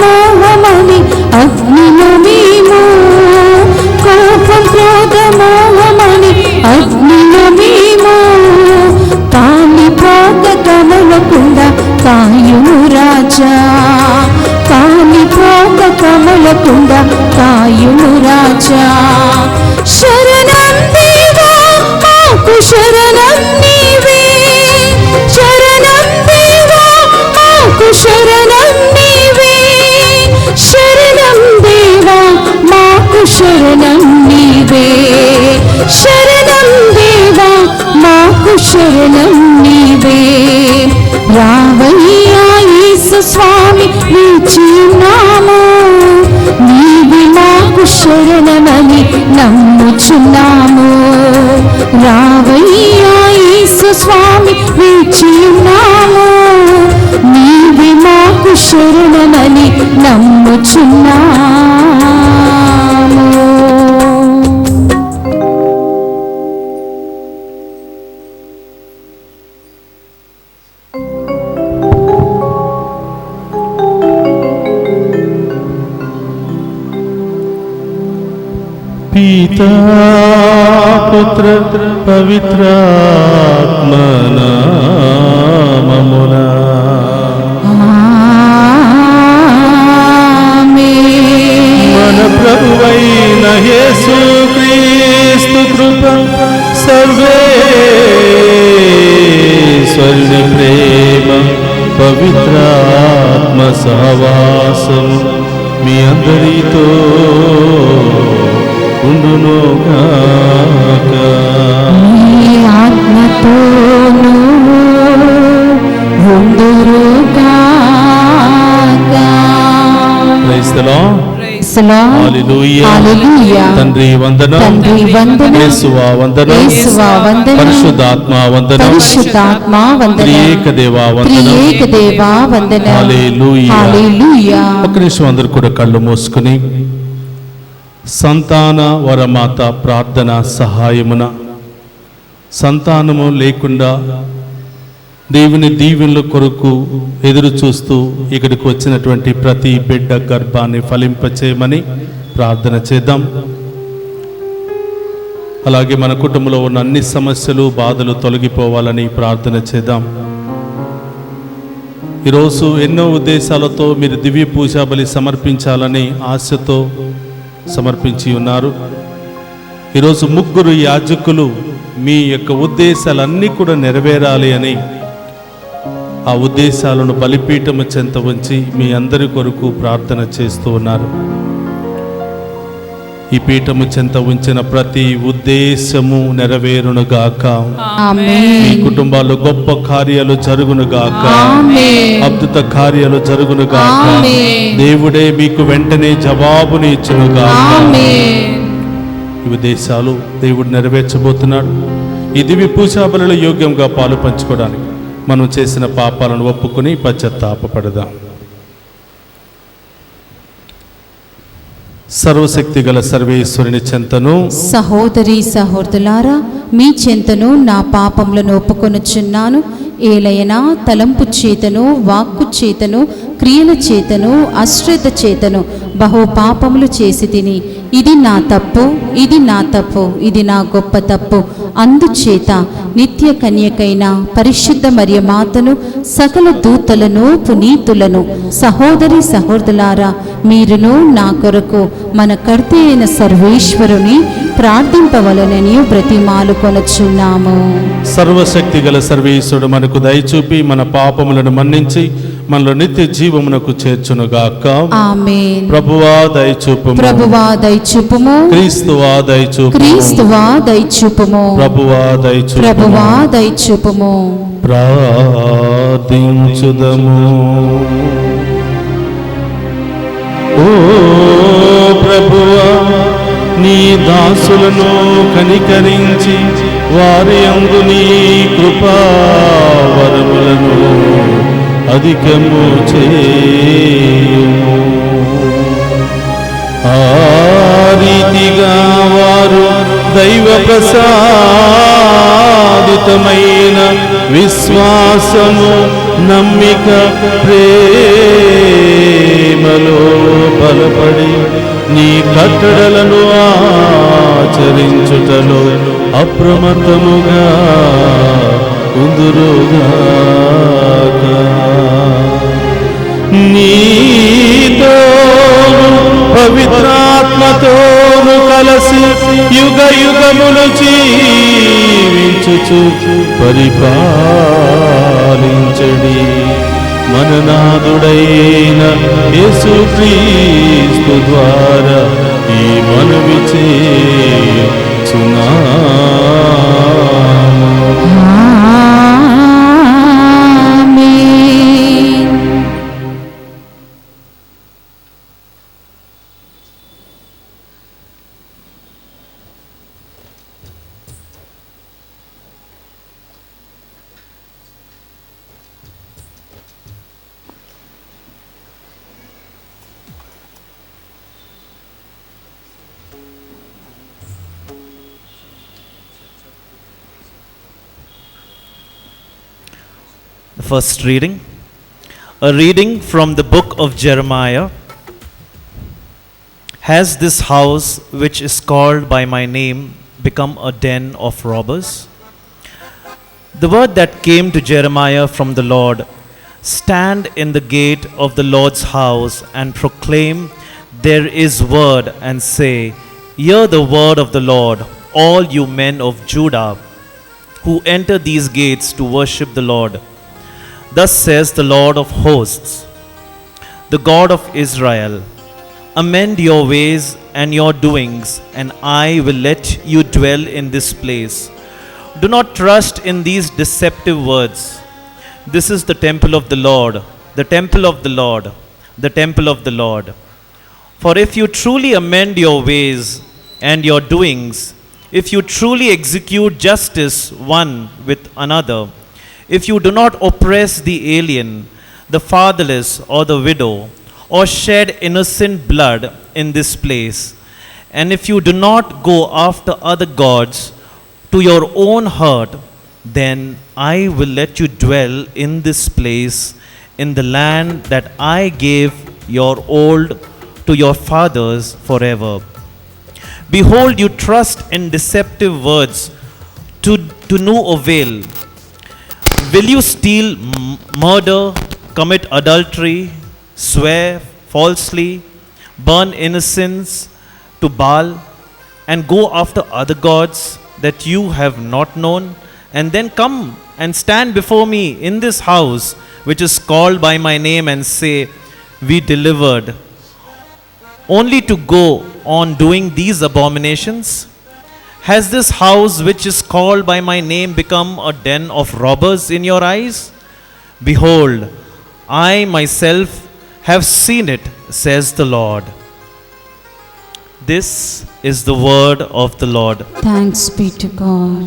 మోహమని అగ్నిలో మేము, కోపం క్రోధ మోహమని అగ్నిలో మేము, కాలిపోక కమలకుండా కాయుము రాజా, కాలిపోక కమలకుండా కాయుము రాజా. శరణం దేవా మాకు శరణం నీవే, శరణం దేవా మాకు శరణం నీవే, శరణం దేవా మాకు శరణం నీవే, శరణం దేవా మాకు శరణం నీవే. రావయ్యా యేసు స్వామి వేచియున్నాము, నీవే మాకు శరణమని నమ్ముచున్నాము. రావయ్యా యేసు స్వామి వేచియున్నాము, నీవే మాకు శరణమని నమ్ముచున్నాము. పితా పుత్ర పవిత్రాత్మ నామమున మన ప్రభువైన యేసుక్రీస్తు కృప, సర్వేశ్వరుని ప్రేమ, పవిత్రాత్మ సహవాసం మీ అందరితో ఉండునుగాక. మీ ఆత్మతోనూ ఉండునుగాక. Praise the lord. హల్లెలూయా. తండ్రి వందనం, తండ్రి వందనం, యేసువా వందనం, యేసువా వందనం, పరిశుద్ధాత్మ వందనం, పరిశుద్ధాత్మ వందనం, త్రియేక దేవా వందనం, త్రియేక దేవా వందనం. హల్లెలూయా. హల్లెలూయా. ఒక నిమిషం అందరూ కూడా కళ్ళు మూసుకుని సంతాన వరమాత ప్రార్థన సహాయమున సంతానము లేకుండా దేవుని దీవెనల కొరకు ఎదురు చూస్తూ ఇక్కడికి వచ్చినటువంటి ప్రతి బిడ్డ గర్భాన్ని ఫలింపచేయమని ప్రార్థన చేద్దాం. అలాగే మన కుటుంబంలో ఉన్న అన్ని సమస్యలు బాధలు తొలగిపోవాలని ప్రార్థన చేద్దాం. ఈరోజు ఎన్నో ఉద్దేశాలతో మీరు దివ్య పూజా బలి సమర్పించాలని ఆశతో సమర్పించి ఉన్నారు. ఈరోజు ముగ్గురు యాజకులు మీ యొక్క ఉద్దేశాలన్నీ కూడా నెరవేరాలి అని ఆ ఉద్దేశాలను బలిపీఠము చెంత ఉంచి మీ అందరి కొరకు ప్రార్థన చేస్తూ ఉన్నారు. ఈ పీఠము చెంత ఉంచిన ప్రతి ఉద్దేశము నెరవేరునుగాక. మీ కుటుంబాల్లో గొప్ప కార్యాలు జరుగునుగాక, అద్భుత కార్యాలు జరుగునుగాక. దేవుడే మీకు వెంటనే జవాబుని ఇచ్చునుగాక. ఈ ఉద్దేశాలు దేవుడు నెరవేర్చబోతున్నాడు. ఈ దివ్య పూజా బలిలో యోగ్యంగా పాలు పంచుకోవడానికి మనం చేసిన పాపాలను ఒప్పుకొని పశ్చాత్తాపపడదాం. సర్వశక్తి గల సర్వేశ్వరుని చెంతను, సహోదరి సహోదరులారా, మీ చెంతను నా పాపములను ఒప్పుకొనుచున్నాను. ఏలయనా తలంపు చేతను, వాక్కు చేతను, క్రియల చేతను, అశ్రద్ధ చేతను బహు పాపములు చేసి తిని, ఇది నా తప్పు, ఇది నా తప్పు, ఇది నా గొప్ప తప్పు. అందుచేత నిత్య కన్యకైన పరిశుద్ధ మరియ మాతను, సకల దూతలను, పునీతులను, సహోదరి సహోదరులారా, మీరును నా కొరకు మన కర్త అయిన సర్వేశ్వరుని ప్రార్థింపవలనని బ్రతిమాలు కొనుచున్నాము. సర్వశక్తి గల సర్వేశ్వరుడు మనకు దయచూపి మన పాపములను మన్నించి మనలో నిత్య జీవమునకు చేర్చునుగాక. ఆమేన్. ప్రభువా దయచూపుము, ప్రభువా దయచూపుము, క్రీస్తువా దయచూపుము, క్రీస్తువా దయచూపుము, ప్రభువా దయచూపుము, ప్రభువా దయచూపుము. ప్రార్థించుదము. ఓ ప్రభువా, నీ దాసులను కనికరించి వారి యందు నీ కృపావరములను అధికము చేయుము. ఆ రీతిగా వారు దైవ ప్రసాదితమైన విశ్వాసము, నమ్మిక, ప్రేమ ప్రేమలో బలపడి నీ కట్టడలను ఆచరించుటలో అప్రమత్తముగా ఉందురుగాక. నీతో పవిత్రాత్మతోను కలసి యుగ యుగములు జీవించుచు పరిపాలించడి మననాథుడైన యేసుక్రీస్తు ద్వారా ఈ మనవి చేయుచున్నాము. ఆమేన్. The first reading, a reading from the book of Jeremiah. Has this house which is called by my name become a den of robbers? The word that came to Jeremiah from the Lord, stand in the gate of the Lord's house and proclaim, there is word, and say, hear the word of the Lord, all you men of Judah who enter these gates to worship the Lord. Thus says the Lord of hosts, the God of Israel, amend your ways and your doings, and I will let you dwell in this place. Do not trust in these deceptive words. This is the temple of the Lord, the temple of the Lord, the temple of the Lord. For if you truly amend your ways and your doings, if you truly execute justice one with another, if you do not oppress the alien, the fatherless, or the widow, or shed innocent blood in this place, and if you do not go after other gods to your own hurt, then I will let you dwell in this place, in the land that I gave your old to your fathers forever. Behold, you trust in deceptive words to no avail. Will you steal, murder, commit adultery, swear falsely, burn incense to Baal, and go after other gods that you have not known, and then come and stand before me in this house which is called by my name and say, we delivered, only to go on doing these abominations? Has this house which is called by my name become a den of robbers in your eyes? Behold, I myself have seen it, says the Lord. This is the word of the Lord. Thanks be to God.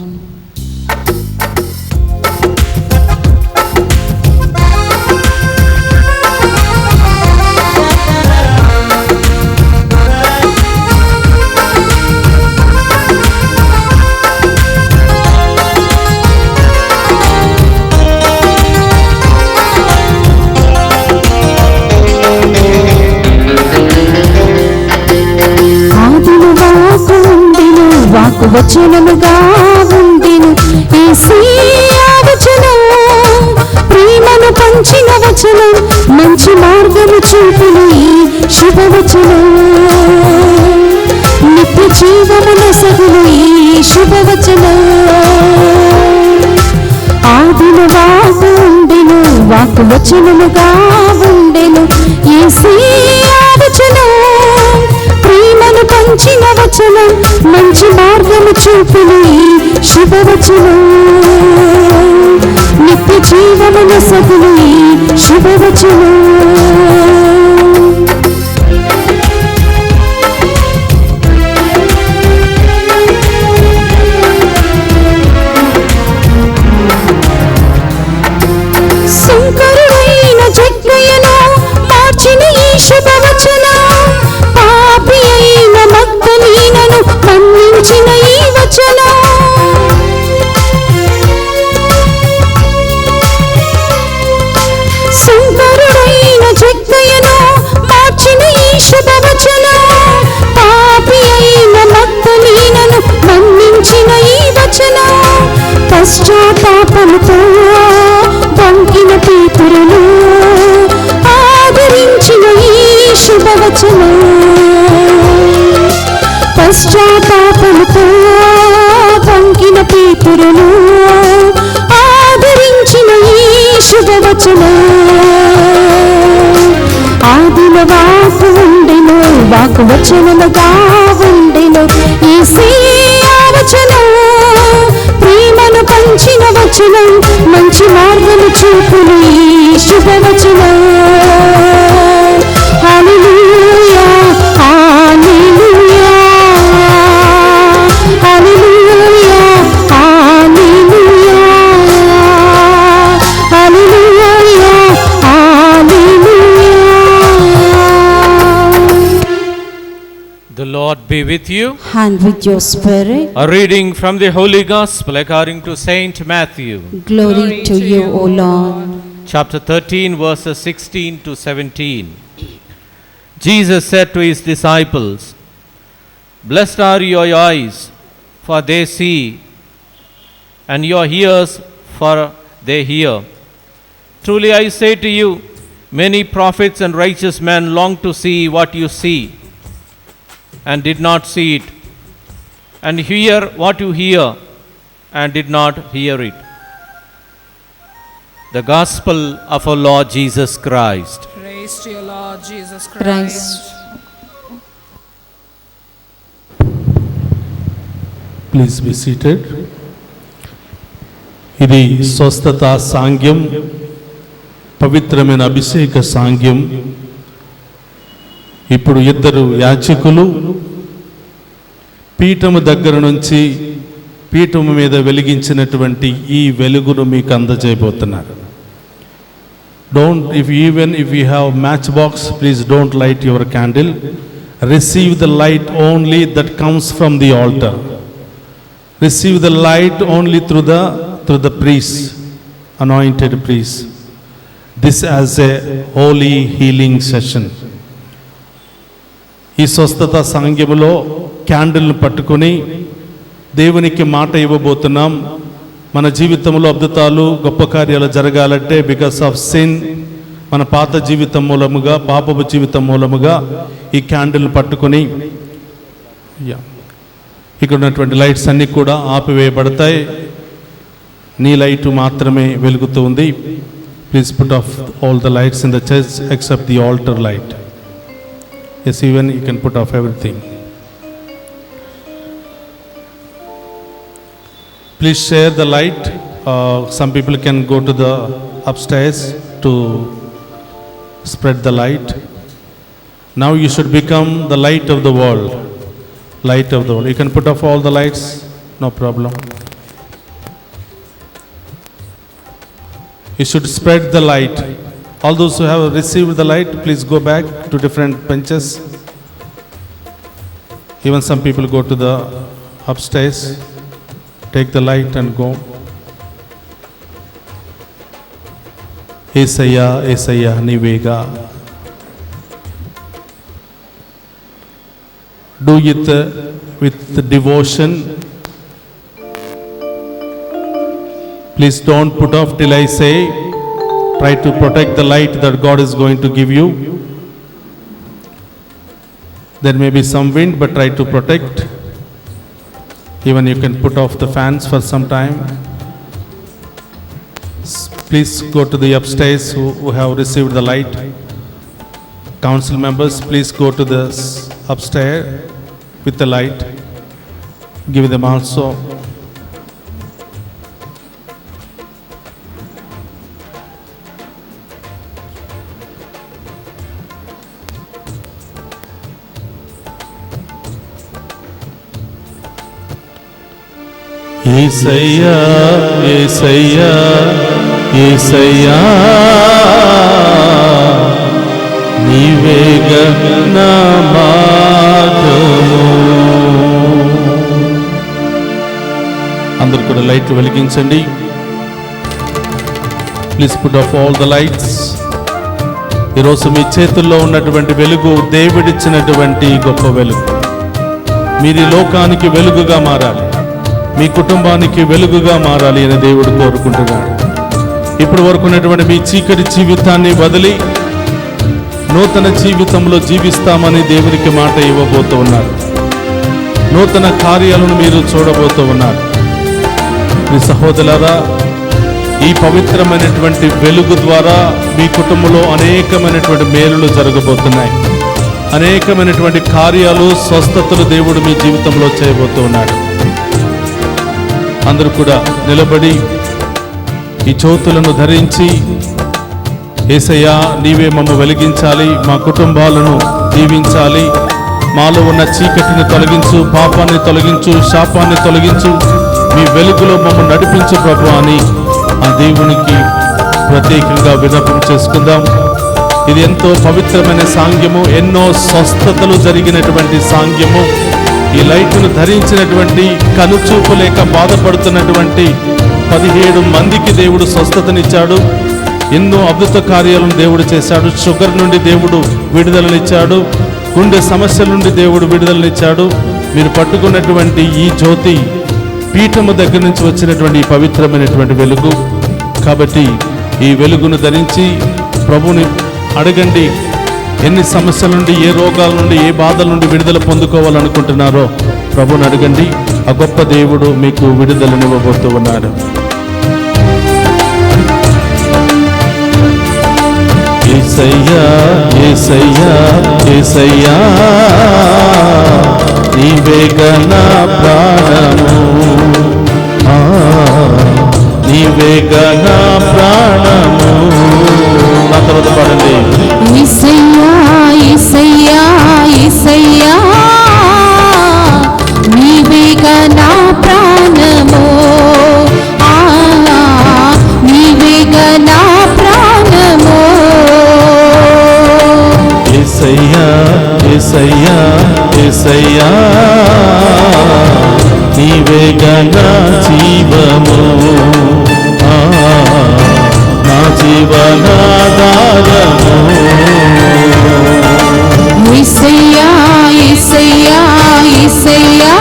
వాకు వచనముగా ఉండెను యేసయ్యా వచనం, ప్రేమను పంచిన వచనం, మంచి మార్గము చూపును ఈ శుభవచనం, నిత్య జీవమున సగులు ఈ శుభవచనం. ఆదిన వాకు ఉండెను, వాకు వచనముగా ఉండెను యేసయ్యా వచనం, ప్రేమను పంచిన వచనం, మంచి మార్గము చూపును ఈ శుభవచనం, నిత్య జీవమున సగులు ఈ శుభవచనం. శంకరుడైన జగ్గయ్యను మార్చిన ఈ శుభవచనం, పాపి అయిన మగ్దలీనను మన్నించిన ఈ వచనం, శంకరుడైన పశ్చాత్తాపముతో వంకిన పేతురును ఆదరించిన ఈ శుభవచనం. పశ్చాత్తాపముతో వంకిన పేతురును ఆదరించిన ఈ శుభవచనం. ఆదిన వాకు ఉండెను, వాకు వచనముగా ఉండెను. యేసయ్యా వచనం, ప్రేమను పంచిన వచనం, మంచి మార్గము చూపును ఈ శుభవచనం. హల్లెలూయా, hallelujah, hallelujah, hallelujah, hallelujah, hallelujah. The Lord be with you. And with your spirit. A reading from the Holy Gospel according to Saint Matthew. Glory to you, O Lord. Chapter 13, verses 16 to 17. Jesus said to his disciples, "Blessed are your eyes, for they see, and your ears, for they hear. Truly I say to you, many prophets and righteous men long to see what you see, and did not see it, and hear what you hear, and did not hear it." The Gospel of our Lord Jesus Christ. Praise to your Lord Jesus Christ. Christ. Please be seated. ఇది స్వస్థత సాంగ్యం, పవిత్రమైన అభిషేక సాంగ్యం. ఇప్పుడు ఇద్దరు యాజకులు పీఠము దగ్గర నుంచి పీఠము మీద వెలిగించినటువంటి ఈ వెలుగును మీకు అందజేయబోతున్నారు. If you have matchbox, please don't light your candle. Receive the light only that comes from the altar. Receive the light only through the priest, anointed priest. This as a holy healing session. ఈ స్వస్థత సాంగ్యములో క్యాండిల్ను పట్టుకొని దేవునికి మాట ఇవ్వబోతున్నాం. మన జీవితంలో అద్భుతాలు గొప్ప కార్యాలు జరగాలంటే బికాస్ ఆఫ్ సిన్, మన పాత జీవితం మూలముగా, పాపపు జీవితం మూలముగా ఈ క్యాండిల్ను పట్టుకొని ఇక్కడ ఉన్నటువంటి లైట్స్ అన్నీ కూడా ఆపివేయబడతాయి. నీ లైట్ మాత్రమే వెలుగుతూ ఉంది. Please put off all the lights in the church except the altar light. Yes, even you can put off everything. Please share the light. Some people can go to the upstairs to spread the light. Now you should become the light of the world. Light of the world. You can put off all the lights, no problem. You should spread the light. All those who have received the light, please go back to different benches. Even some people go to the upstairs, take the light and go. Esaya, Esaya, Nivega. Do it with devotion. Please don't put off till I say. Try to protect the light that God is going to give you. There may be some wind, but try to protect. Even you can put off the fans for some time. Please go to the upstairs who have received the light. Council members, please go to the upstairs with the light. Give them also. ఏసయ్యా ఏసయ్యా ఏసయ్యా నీవేగ నా మార్గము. అందరూ కూడా లైట్లు వెలిగించండి. Please put off all the lights. ఈరోజు మీ చేతుల్లో ఉన్నటువంటి వెలుగు దేవుడిచ్చినటువంటి గొప్ప వెలుగు. మీరు ఈ లోకానికి వెలుగుగా మారాలి. మీ కుటుంబానికి వెలుగుగా మారాలి అని దేవుడు కోరుకుంటున్నాడు. ఇప్పుడు వరకు ఉన్నటువంటి మీ చీకటి జీవితాన్ని వదిలి నూతన జీవితంలో జీవిస్తామని దేవునికి మాట ఇవ్వబోతూ ఉన్నారు. నూతన కార్యాలను మీరు చూడబోతూ ఉన్నారు. మీ సహోదరులారా, ఈ పవిత్రమైనటువంటి వెలుగు ద్వారా మీ కుటుంబంలో అనేకమైనటువంటి మేలులు జరగబోతున్నాయి. అనేకమైనటువంటి కార్యాలు, స్వస్థతలు దేవుడు మీ జీవితంలో చేయబోతూ ఉన్నాడు. అందరూ కూడా నిలబడి ఈ జ్యోతులను ధరించి, యేసయ్యా నీవే మమ్మ వెలిగించాలి, మా కుటుంబాలను దీవించాలి, మాలో ఉన్న చీకటిని తొలగించు, పాపాన్ని తొలగించు, శాపాన్ని తొలగించు, మీ వెలుగులో మమ్మల్ని నడిపించు ప్రభు అని ఆ దేవునికి ప్రత్యేకంగా విన్నపం చేసుకుందాం. ఇది ఎంతో పవిత్రమైన సాంగ్యము, ఎన్నో స్వస్థతలు జరిగినటువంటి సాంగ్యము. ఈ లైట్ను ధరించినటువంటి, కనుచూపు లేక బాధపడుతున్నటువంటి 17 మందికి దేవుడు స్వస్థతనిచ్చాడు. ఎన్నో అద్భుత కార్యాలను దేవుడు చేశాడు. షుగర్ నుండి దేవుడు విడుదలనిచ్చాడు. గుండె సమస్యల నుండి దేవుడు విడుదలనిచ్చాడు. మీరు పట్టుకున్నటువంటి ఈ జ్యోతి పీఠము దగ్గర నుంచి వచ్చినటువంటి ఈ పవిత్రమైనటువంటి వెలుగు. కాబట్టి ఈ వెలుగును ధరించి ప్రభుని అడగండి. ఎన్ని సమస్యల నుండి, ఏ రోగాల నుండి, ఏ బాధల నుండి విడుదల పొందుకోవాలనుకుంటున్నారో ప్రభుని అడగండి. ఆ గొప్ప దేవుడు మీకు విడుదలనివ్వబోతూ ఉన్నాడు. యేసయ్యా యేసయ్యా యేసయ్యా నీవేగా నా ప్రాణము, నీవేగా నా ప్రాణము. నా తర్వాత పాడండి. యేసయ్యా యేసయ్యా యేసయ్యా నీవేగా నా ప్రాణము, నీవేగా నా ప్రాణము. యేసయ్యా యేసయ్యా యేసయ్యా నీవేగా నా జీవము, నా జీవనాధారము. యేసయ్యా యేసయ్యా యేసయ్యా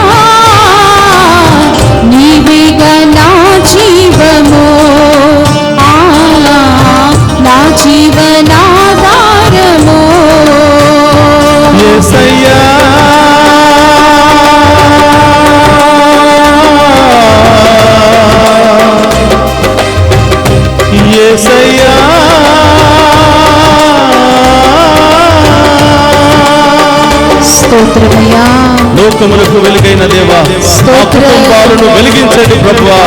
నీవేగా నా జీవము, నా జీవనాధారము. యేసయ్యా యేసయ్యా స్తోత్రమయ్యా. లోకములకు వెలుగైన దేవా, మా కుటుంబాలను వెలిగించండి ప్రభువా.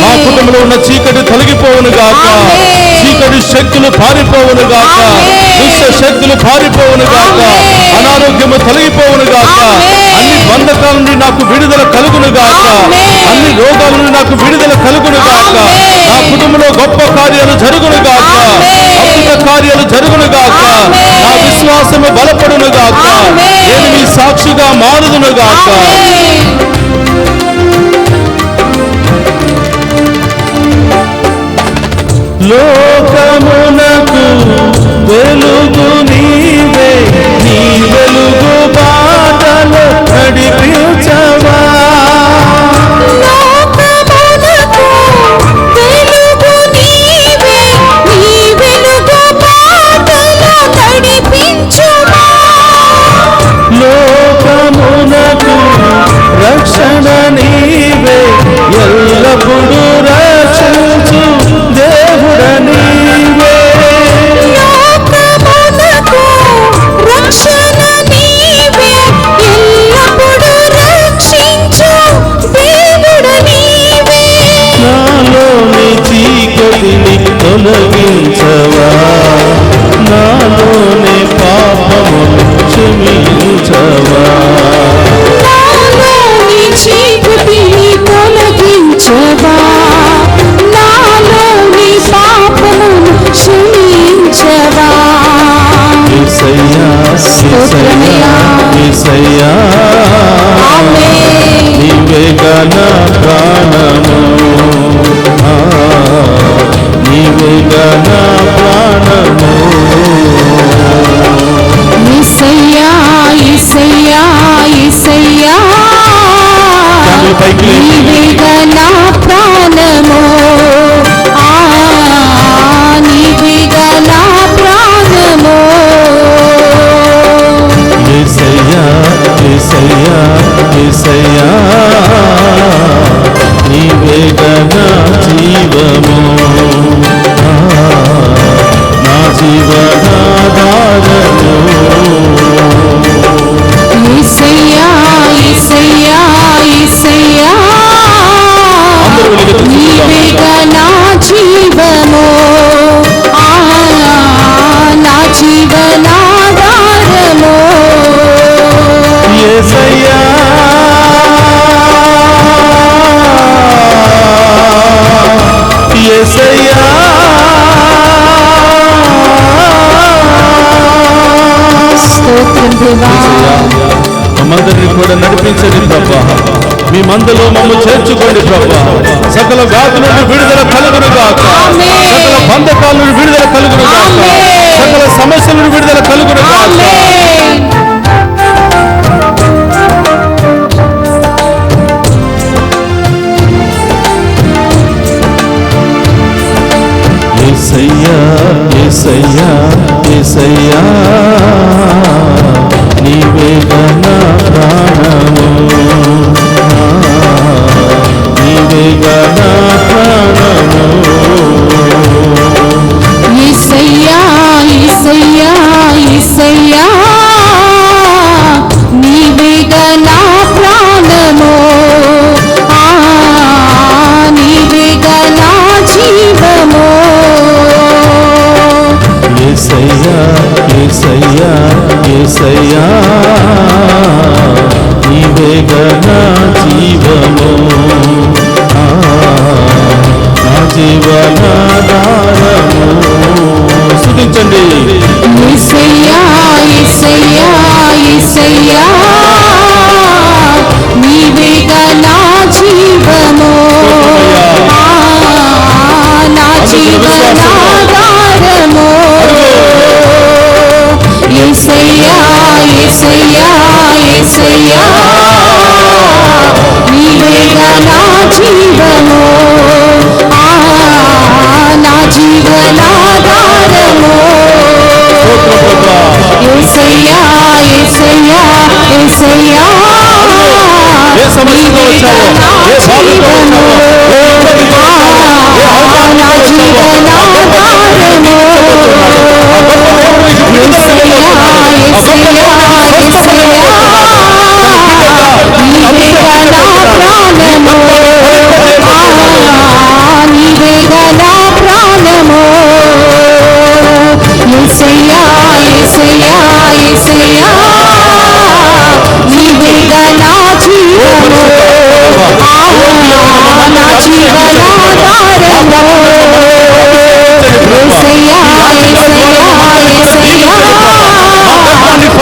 మా కుటుంబంలో ఉన్న చీకటి తొలగిపోవును గాక, చీకటి శక్తులు పారిపోవును గాక, దుష్ట శక్తులు పారిపోవును గాక, అనారోగ్యము తొలగిపోవును గాక, అన్ని బంధకాల నుండి నాకు విడుదల కలుగును గాక, అన్ని రోగాల నుండి నాకు విడుదల కలుగును గాక, నా కుటుంబంలో గొప్ప కార్యాలు జరుగును గాక, అద్భుత కార్యాలు జరుగును గాక, నా విశ్వాసము బలపడును గాక, నేను మీ సాక్షిగా మారుదును గాక. లోకమునకు వెలుగు నీవే, నీ వెలుగు బాటలో నడిపించవా. లోకమునకు వెలుగు నీవే, నీ వెలుగు బాటలో నడిపించుమా. లోకమునకు రక్షణ నీవే, ఎల్లప్పుడూ రక్షించు దేవుడ నీవే. లోకమునకు రక్షణ నీవే, ఎల్లప్పుడూ రక్షించు దేవుడ నీవే. నాలోని చీకటిని తొలగించవా, నాలోని పాపమును క్షమించవా. నాలోని చీకటిని తొలగించవా, నాలోని పాపమును క్షమించవా. యేసయ్యా యేసయ్యా యేసయ్యా ఆమేన్. నీవేగా నా ప్రాణము, నీవేగా నా ప్రాణము. యేసయ్యా యేసయ్యా యేసయ్యా పైకి నీవేగా జీవనాధారము. యేసయ్యా యేసయ్యా యేసయ్యా నీవేగా నా జీవము, నా జీవనాధారము. యేసయ్యా యేసయ్యా స్తోత్రం దేవా. మమ్మందరిని కూడా నడిపించండి ప్రభా. మీ మందలో మమ్మ చేర్చుకోండి ప్రభా. సకల వ్యాధుల నుండి విడుదల కలుగును గాక, సకల బంధకాల నుండి విడుదల కలుగును గాక, సకల సమస్యల నుండి విడుదల కలుగును గాక. యేసయ్యా యేసయ్యా యేసయ్యా నీవేగా నా ప్రాణము, నీవేగా నా ప్రాణము. యేసయ్యా యేసయ్యా యేసయ్యా నీవేగా నా ప్రాణము, నీవేగా నా జీవము. యేసయ్యా యేసయ్యా యేసయ్యా నీవేగా నా జీవము, నా జీవనాధారము. స్తుతించండి. యేసయ్యా యేసయ్యా యేసయ్యా నీవేగా నా జీవము, నా జీవనాధారము. యేసయ్యా యేసయ్యా యేసయ్యా నీవేగా నా జీవము, నా జీవనాధారము. యేసయ్యా యేసయ్యా యేసయ్యా ఏ సమస్యతో వచ్చావో, ఏ బాధతో వచ్చావో, నా జీవనాధారము. నీవేగా నా ప్రాణము, యేసయ్యా యేసయ్యా యేసయ్యా నీవేగా నా జీవము, నా జీవనాధారము. యేసయ్యా యేసయ్యా యేసయ్యా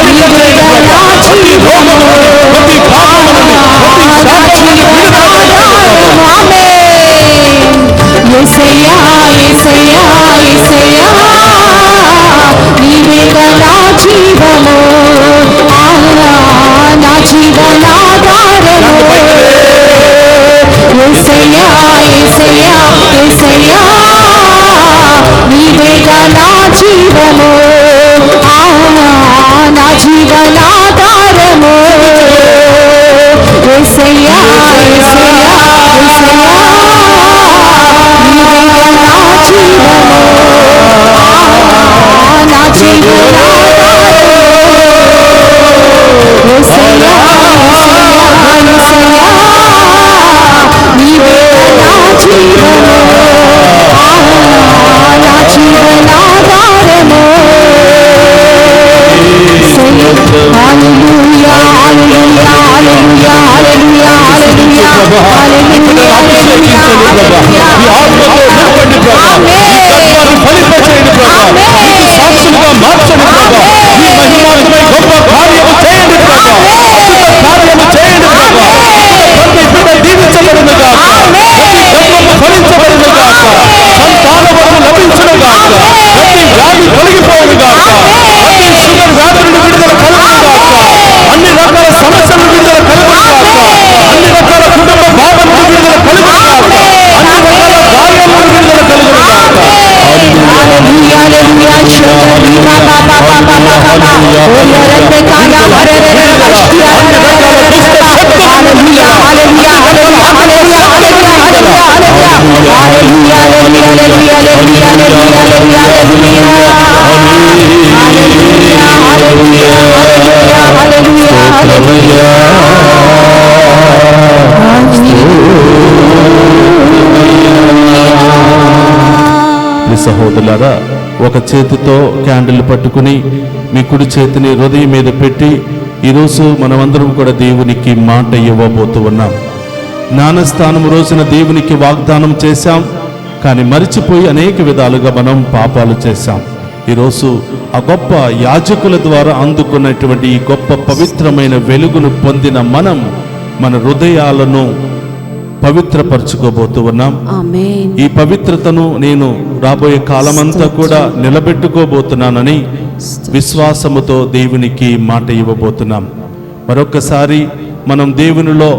నీవేగా నా జీవము, నా జీవనాధారము. ఆమేన్. యేసయ్యా యేసయ్యా యేసయ్యా నీవేగా నా జీవము, నా జీవనాధారము. యేసయ్యా యేసయ్యా యేసయ్యా నీవేగా నా జీవము, నా జీవనాధారము. యేసయ్యా యేసయ్యా యేసయ్యా నీవేగా నా జీవము, నా జీవనాధారము. యేసయ్యా యేసయ్యా యేసయ్యా నీవేగా నా జీవము, నా జీవనాధారము. హల్లెలూయా హల్లెలూయా హల్లెలూయా హల్లెలూయా హల్లెలూయా అన్ని రకాల సమస్యల విడుదల కలుగుగాక, అన్ని రకాల కుటుంబ భావన విడుదల కలుగుగాక, అన్ని రకాల కార్యాల విడుదల కలుగుగాక. సహోదరులారా, ఒక చేతితో క్యాండిల్ పట్టుకుని మీ కుడి చేతిని హృదయం మీద పెట్టి ఈరోజు మనమందరం కూడా దేవునికి మాట ఇవ్వబోతూ ఉన్నాం. జ్ఞానస్థానం రోజున దేవునికి వాగ్దానం చేశాం, కానీ మరిచిపోయి అనేక విధాలుగా మనం పాపాలు చేశాం. ఈరోజు ఆ గొప్ప యాజకుల ద్వారా అందుకున్నటువంటి ఈ గొప్ప పవిత్రమైన వెలుగును పొందిన మనం మన హృదయాలను పవిత్రపరచుకోబోతూ ఉన్నాం. ఆమేన్. ఈ పవిత్రతను నేను రాబోయే కాలమంతా కూడా నిలబెట్టుకోబోతున్నానని విశ్వాసముతో దేవునికి మాట ఇవ్వబోతున్నాం. మరొక్కసారి మనం దేవునిలో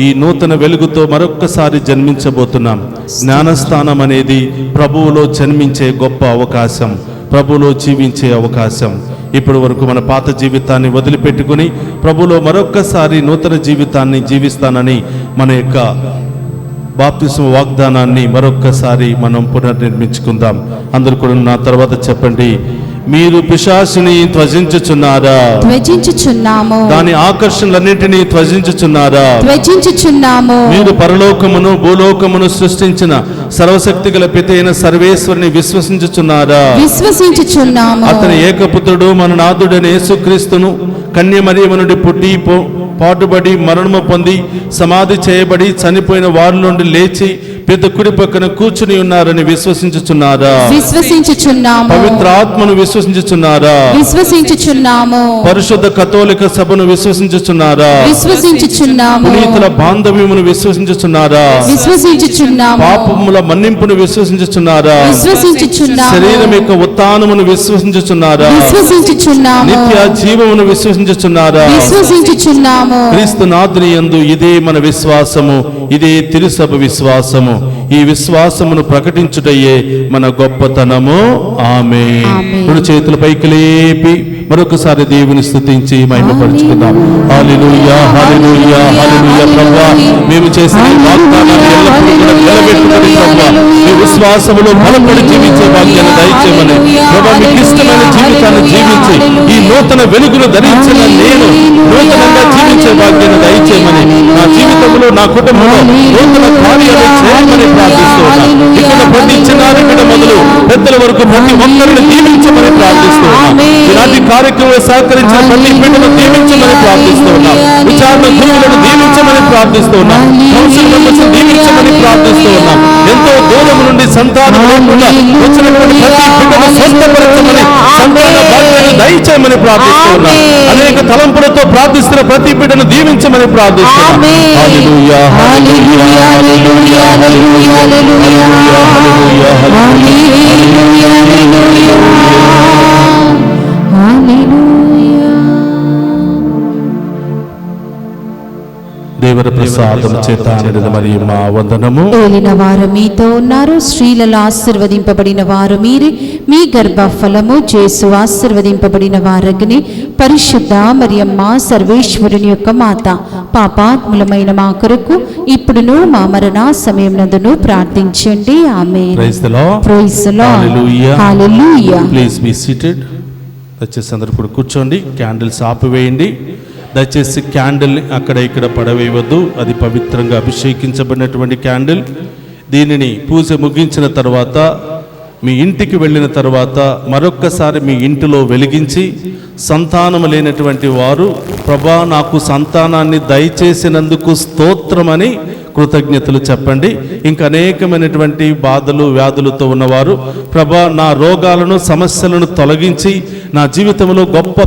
ఈ నూతన వెలుగుతో మరొక్కసారి జన్మించబోతున్నాం. జ్ఞానస్థానం అనేది ప్రభువులో జన్మించే గొప్ప అవకాశం, ప్రభువులో జీవించే అవకాశం. ఇప్పటి వరకు మన పాత జీవితాన్ని వదిలిపెట్టుకుని ప్రభువులో మరొక్కసారి నూతన జీవితాన్ని జీవిస్తానని మన యొక్క బాప్తిస్మ వాగ్దానాన్ని మరొక్కసారి మనం పునర్నిర్మించుకుందాం. అందరూ కూడా నా తర్వాత చెప్పండి, మీరు పిశాచుని త్వజించుచున్నారా? త్వజించుచున్నాము. దాని ఆకర్షణలన్నింటినీ త్వజించుచున్నారా? త్వజించుచున్నాము. మీరు పరలోకమును భూలోకమును సృష్టించిన సర్వశక్తి గల పిత అయిన సర్వేశ్వరుని విశ్వసించుచున్నారా? విశ్వసించుచున్నాము. అతని ఏకపుత్రుడు మన నాథుడైన యేసుక్రీస్తును కన్య మరియమ్మ నుండి పుట్టి పాటుబడి మరణము పొంది సమాధి చేయబడి చనిపోయిన వారి నుండి లేచి పిత కుడి పక్కన కూర్చుని ఉన్నారని విశ్వసించుచున్నారా? విశ్వసించుచున్నాము. పవిత్ర ఆత్మను విశ్వసించుచున్నారా? విశ్వసించుచున్నాము. పరిశుద్ధ కథోలిక సభను విశ్వసించుచున్నారా? విశ్వసించుచున్నాము. పునీతుల బాంధవ్యమును విశ్వసించుచున్నారా? విశ్వసించుచున్నాము. పాపముల మన్నింపును విశ్వసించుచున్నారా? విశ్వసించుచున్నాము. శరీరం యొక్క ఉత్థానమును విశ్వసించుచున్నారా? విశ్వసించుచున్నాము. నిత్య జీవమును విశ్వసించుచున్నారా? విశ్వసించుచున్నాము. క్రీస్తు నాథుని యందు ఇదే మన విశ్వాసము, ఇదే తిరుసభ విశ్వాసము. ఈ విశ్వాసమును ప్రకటించుటయే మన గొప్పతనము. ఆమేన్. రెండు చేతుల పైకి లేపి మరొకసారి దేవుని స్తుతించి మహిమపరుచుకుందాం. హల్లెలూయా, హల్లెలూయా, హల్లెలూయా. ప్రభువా, మేము చేసిన ఈ వాగ్దానాన్ని ఎల్లప్పుడూ కూడా నిలబెట్టుకొని ప్రభువా, మీ విశ్వాసములో బలపడి జీవించే భాగ్యాన్ని దయచేయమని ప్రభువా, మీకు ఇష్టమైన జీవితాన్ని జీవించి ఈ నూతన వెలుగును ధరించిన నేను నూతనంగా జీవించే భాగ్యాన్ని దయచేయమని, నా జీవితంలో నా కుటుంబంలో నూతన కార్యాలు చేయమని ప్రార్థిస్తున్నాను. ఇక్కడ ప్రతి చిన్నారి బిడ్డ మొదలు పెద్దల వరకు ప్రతి ఒక్కరిని దీవించమని ప్రార్థిస్తున్నాను. ఇలాంటి కార్యక్రమంలో సహకరించిన ప్రతి బిడ్డను దీవించమని ప్రార్థిస్తున్నాం. విచారణ గురువులను దీవించమని ప్రార్థిస్తున్నాం. కౌన్సిల్ మెంబర్స్ దీవించమని ప్రార్థిస్తున్నాం. ఎంతో దూరం నుండి సంతానం లేకుండా వచ్చినటువంటి ప్రతి బిడ్డను స్వస్థపరచమని, సంతాన భాగ్యాన్ని దయచేయమని ప్రార్థిస్తున్నాం. అనేక తలంపులతో ప్రార్థిస్తున్న ప్రతి బిడ్డను దీవించమని ప్రార్థిస్తున్నాం. హల్లెలూయా, హల్లెలూయా, హల్లెలూయా, హల్లెలూయా, హల్లెలూయా, దేవర ప్రసాదము చేత నిండిన మరియు మా వందనము. ఏలిన వారు మీతో ఉన్నారు, స్త్రీలలో ఆశీర్వదింపబడిన వారు మీరే, మీ గర్భఫలము యేసు ఆశీర్వదింపబడిన వారగని. పరిశుద్ధ మరియమ్మ సర్వేశ్వరుని యొక్క మాత, పాపాత్ములమైన మా కొరకు ఇప్పుడును మా మరణ సమయమునందును ప్రార్థించండి. ఆమేన్. Praise the Lord. Praise the Lord. Hallelujah. Hallelujah. Please be seated. దయచేసి అందరూ కూడా కూర్చోండి. క్యాండిల్స్ ఆపివేయండి. దయచేసి క్యాండిల్ అక్కడ ఇక్కడ పడవేయవద్దు. అది పవిత్రంగా అభిషేకించబడినటువంటి క్యాండిల్. దీనిని పూజ ముగించిన తర్వాత మీ ఇంటికి వెళ్ళిన తర్వాత మరొక్కసారి మీ ఇంటిలో వెలిగించి, సంతానము లేనటువంటి వారు ప్రభా నాకు సంతానాన్ని దయచేసినందుకు స్తోత్రమని కృతజ్ఞతలు చెప్పండి. ఇంకా అనేకమైనటువంటి బాధలు వ్యాధులతో ఉన్నవారు ప్రభా నా రోగాలను సమస్యలను తొలగించి నా జీవితంలో గొప్ప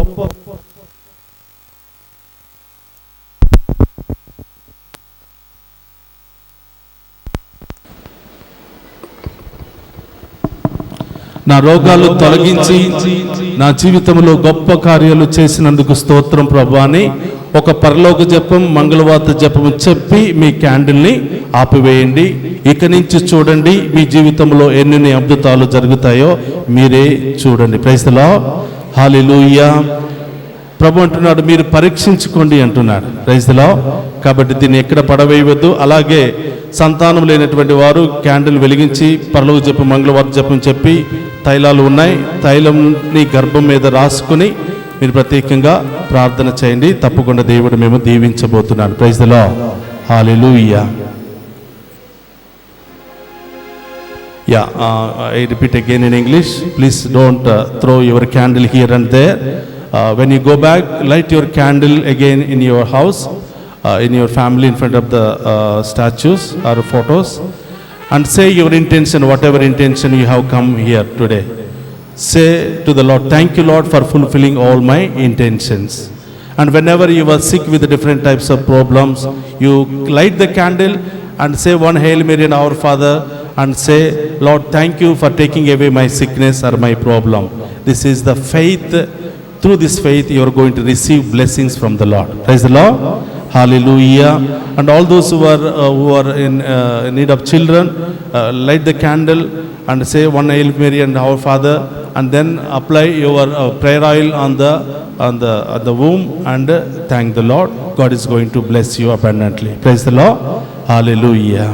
నా రోగాలు తొలగించి నా జీవితంలో గొప్ప కార్యాలు చేసినందుకు స్తోత్రం ప్రభా అని ఒక పరలోక జపం, మంగళవార్త జపం చెప్పి మీ క్యాండిల్ని ఆపివేయండి. ఇక నుంచి చూడండి మీ జీవితంలో ఎన్ని అద్భుతాలు జరుగుతాయో మీరే చూడండి. Praise the lord. హల్లెలూయా. ప్రభు అంటున్నాడు మీరు పరీక్షించుకోండి అంటున్నాడు. Praise the lord. కాబట్టి దీన్ని ఎక్కడ పడవేయవద్దు. అలాగే సంతానం లేనటువంటి వారు క్యాండిల్ వెలిగించి పరలోక జపం, మంగళవార్త జపం చెప్పి తైలాలు ఉన్నాయి, తైలంని గర్భం మీద రాసుకుని మీరు ప్రత్యేకంగా ప్రార్థన చేయండి. తప్పకుండా దేవుడు మేము దీవించబోతున్నాడు. Praise the lord. Hallelujah. Yeah, I repeat again in English. Please don't throw your candle here and there. When you go back, light your candle again in your house, in your family, in front of the statues or photos, and say your intention, whatever intention you have come here today. Say to the Lord, thank you, Lord, for fulfilling all my intentions. And whenever you are sick with different types of problems, you light the candle and say one Hail Mary and Our Father, and say, Lord, thank you for taking away my sickness or my problem. This is the faith. Through this faith, you are going to receive blessings from the Lord. Praise the Lord. Hallelujah. And all those who are in need of children, light the candle and say one Hail Mary and Our Father, and then apply your prayer oil on the womb and thank the Lord. God is going to bless you abundantly. Praise the Lord. Hallelujah.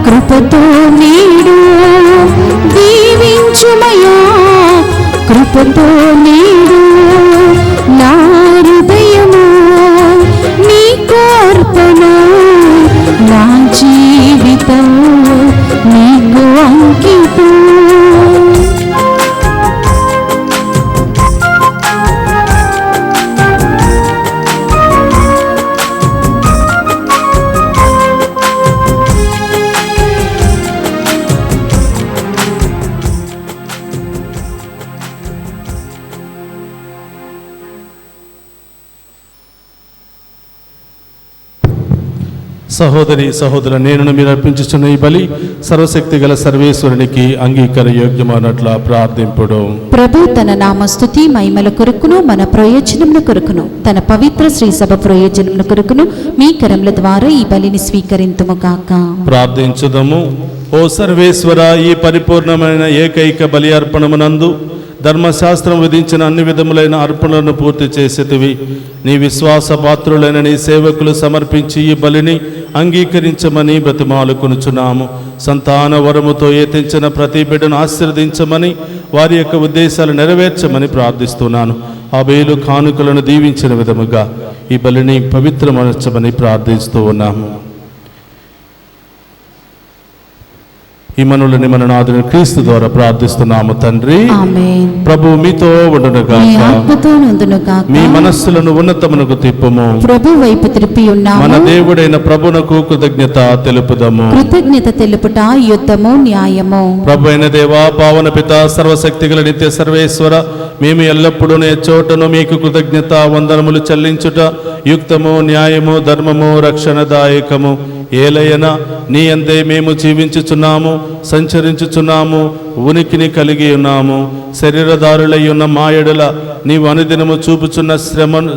కృపతో నీడు దీవించుమయా, కృపతో నీడు నా హృదయము నీకు అర్పణ, నా జీవితం నీకు అంకితం. సహోదరి సహోదర, నేను మీరు అర్పించుచున్న ఈ బలి సర్వశక్తి గల సర్వేశ్వరునికి అంగీకార యోగ్యమన్నట్ల ప్రార్థింపుడు. ప్రభు తన నామ స్తుతి మహిమల కొరకును మన ప్రయోజనముల కొరకును తన పవిత్ర శ్రీ సభ ప్రయోజనముల కొరకును మీ కరముల ద్వారా ఈ బలిని స్వీకరింతుము గాక. ప్రార్థించుదము. ఓ సర్వేశ్వర, ఈ పరిపూర్ణమైన ఏకైక బలి అర్పణమునందు ధర్మశాస్త్రం విధించిన అన్ని విధములైన అర్పణలను పూర్తి చేసేటివి. నీ విశ్వాస పాత్రులైన నీ సేవకులు సమర్పించి ఈ బలిని అంగీకరించమని బ్రతిమాలుకొనుచున్నాము. సంతాన వరముతో ఏతించిన ప్రతి బిడ్డను ఆశీర్వదించమని, వారి యొక్క ఉద్దేశాలు నెరవేర్చమని ప్రార్థిస్తున్నాను. అబేలు కానుకలను దీవించిన విధముగా ఈ బలిని పవిత్రమనర్చమని ప్రార్థిస్తూ ఉన్నాము. ఈ మనవులని మన నాథుని క్రీస్తు ద్వారా ప్రార్థిస్తున్నాము తండ్రి. ఆమేన్. ప్రభు మీతో ఉండునుగాక, మీ ఆత్మతో నుండునుగాక. మీ మనస్సులను ఉన్నతమునకు తిప్పుము. ప్రభు వైపు తిరిపి ఉన్నాము. మన దేవుడైన ప్రభునకు కృతజ్ఞత తెలుపుదము. కృతజ్ఞత తెలుపుట యుద్ధము న్యాయము. ప్రభు అయిన దేవా, పావన పిత, సర్వశక్తిగల నిత్య సర్వేశ్వర, మేము ఎల్లప్పుడూ చోటను మీకు కృతజ్ఞత వందనములు చెల్లించుట యుక్తము, న్యాయము, ధర్మము, రక్షణదాయకము. ఏలయన నీ అందే మేము జీవించుచున్నాము, సంచరించుచున్నాము, ఉనికిని కలిగి ఉన్నాము. శరీరదారులై ఉన్న మా ఎడల నీవు అనుదినము చూపుచున్న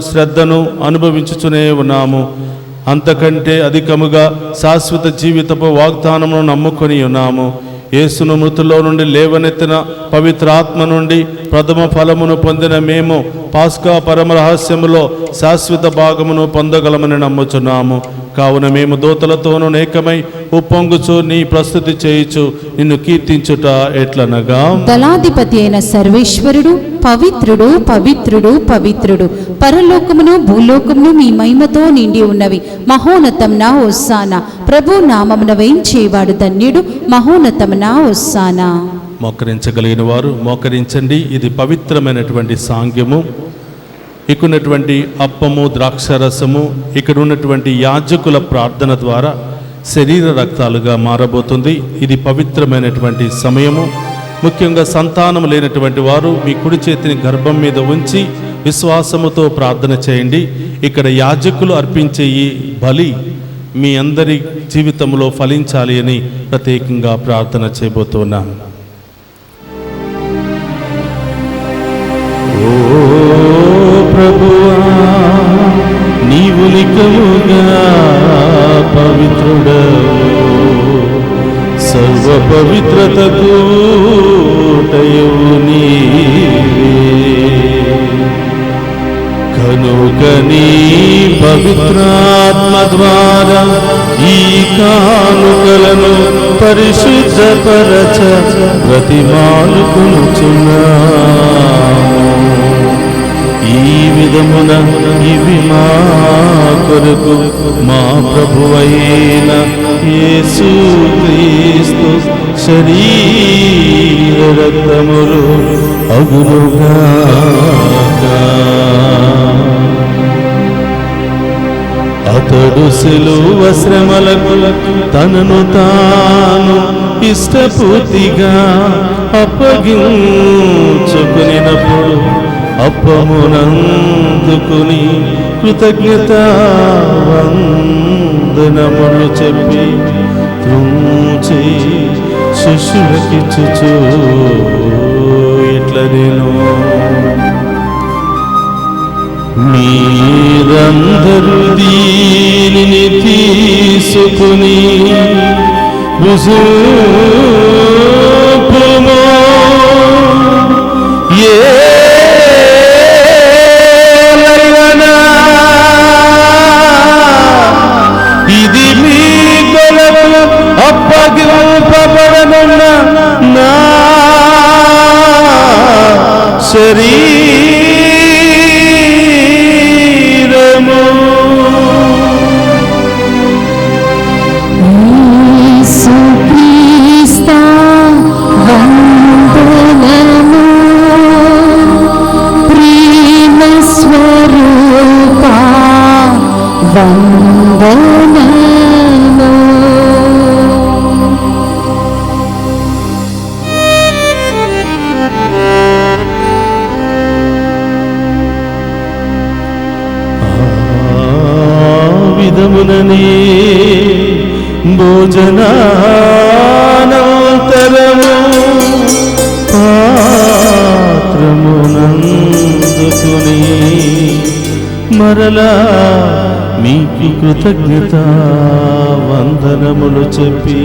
శ్రద్ధను అనుభవించుచునే ఉన్నాము. అంతకంటే అధికముగా శాశ్వత జీవితపు వాగ్దానమును నమ్ముకొని ఉన్నాము. యేసును మృతుల్లో నుండి లేవనెత్తిన పవిత్ర ఆత్మ నుండి ప్రథమ ఫలమును పొందిన మేము పాస్కా పరమ రహస్యములో శాశ్వత భాగమును పొందగలమని నమ్ముచున్నాము. కావున మేము దూతలతోనూ ఏకమై ఉప్పొంగుచు నీ ప్రస్తుతి చేయుచు నిన్ను కీర్తించుట ఎట్లనగా, దళాధిపతి అయిన సర్వేశ్వరుడు పవిత్రుడు, పవిత్రుడు, పవిత్రుడు, పరలోకమును భూలోకమును మీ మహిమతో నిండి ఉన్నవి. మహోన్నతమున హోసానా. ప్రభు నామమున వేయించేవాడు ధన్యుడు. మహోన్నతమున హోసానా. మోకరించగలిగిన వారు మోకరించండి. ఇది పవిత్రమైనటువంటి సాంగ్యము. ఇక్కడ ఉన్నటువంటి అప్పము ద్రాక్షరసము ఇక్కడ ఉన్నటువంటి యాజకుల ప్రార్థన ద్వారా శరీర రక్తాలుగా మారబోతుంది. ఇది పవిత్రమైనటువంటి సమయము. ముఖ్యంగా సంతానం లేనటువంటి వారు మీ కుడి చేతిని గర్భం మీద ఉంచి విశ్వాసముతో ప్రార్థన చేయండి. ఇక్కడ యాజకులు అర్పించే ఈ బలి మీ అందరి జీవితంలో ఫలించాలి అని ప్రత్యేకంగా ప్రార్థన చేయబోతున్నాను. ఓ ప్రభువా, నీవు నికముగా పవిత్రుడవు, సర్వ పవిత్రతకు ఊటయు నీవే. కనుక నీ పవిత్రాత్మ ద్వారా ఈ కానుకలను పరిశుద్ధపరచ బ్రతిమాలుకొనుచున్నాము. ఈ విధమున ఇవి మా కొరకు మా ప్రభువైన యేసు క్రీస్తు శరీర రక్తములు అగునుగాక. అతడు సిలువ శ్రమలకు తనను తాను ఇష్టపూర్తిగా అప్పగించుకునినప్పుడు అప్పమునందుకుని కృతజ్ఞత వందనములు చెప్పి త్రుంచి శిష్యులకిచ్చుచు ఇట్ల నేను, మీరందరూ దీనిని తీసుకుని రుజువుము. ఇది మీ కొరకు అప్పగింపబడనున్న నా శరీరము. యేసుక్రీస్తు వందనము, ప్రేమ స్వరూపా వందనము. విధముననే భోజనానంతరము పాత్రమునందుకుని మరలా మీకు కృతజ్ఞత వందనములు చెప్పి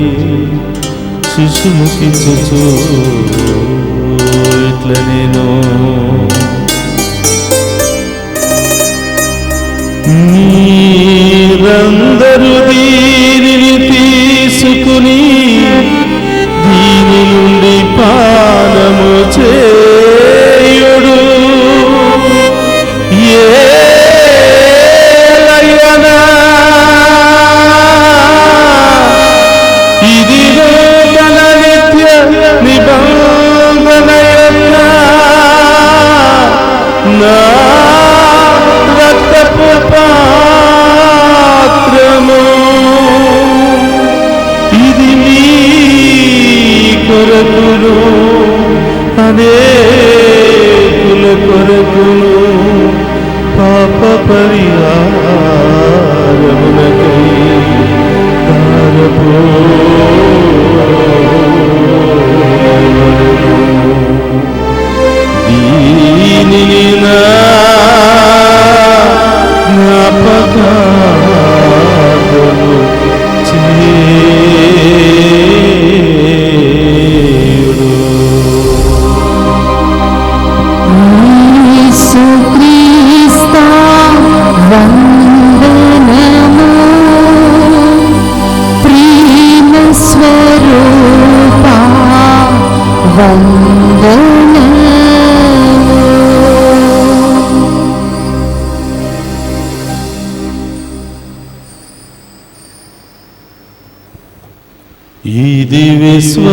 శిష్యులకిచ్చుచు ఇట్ల నేను, మీరందరూ దీనిని తీసుకుని దీని నుండి పానము చేయుడు. ఏలయనా ఇది నూతన నిత్య నిబంధన యొక్క నా రక్తపు పాత్రము. ఇది మీ కొరకును అనేకుల కొరకును పాప పరిహారమునకై దీనిని నా జ్ఞాపకార్థము చేయుడు. యేసుక్రీస్తు వందనము, ప్రేమ స్వరూపా వందనము. ఇది విశ్వాస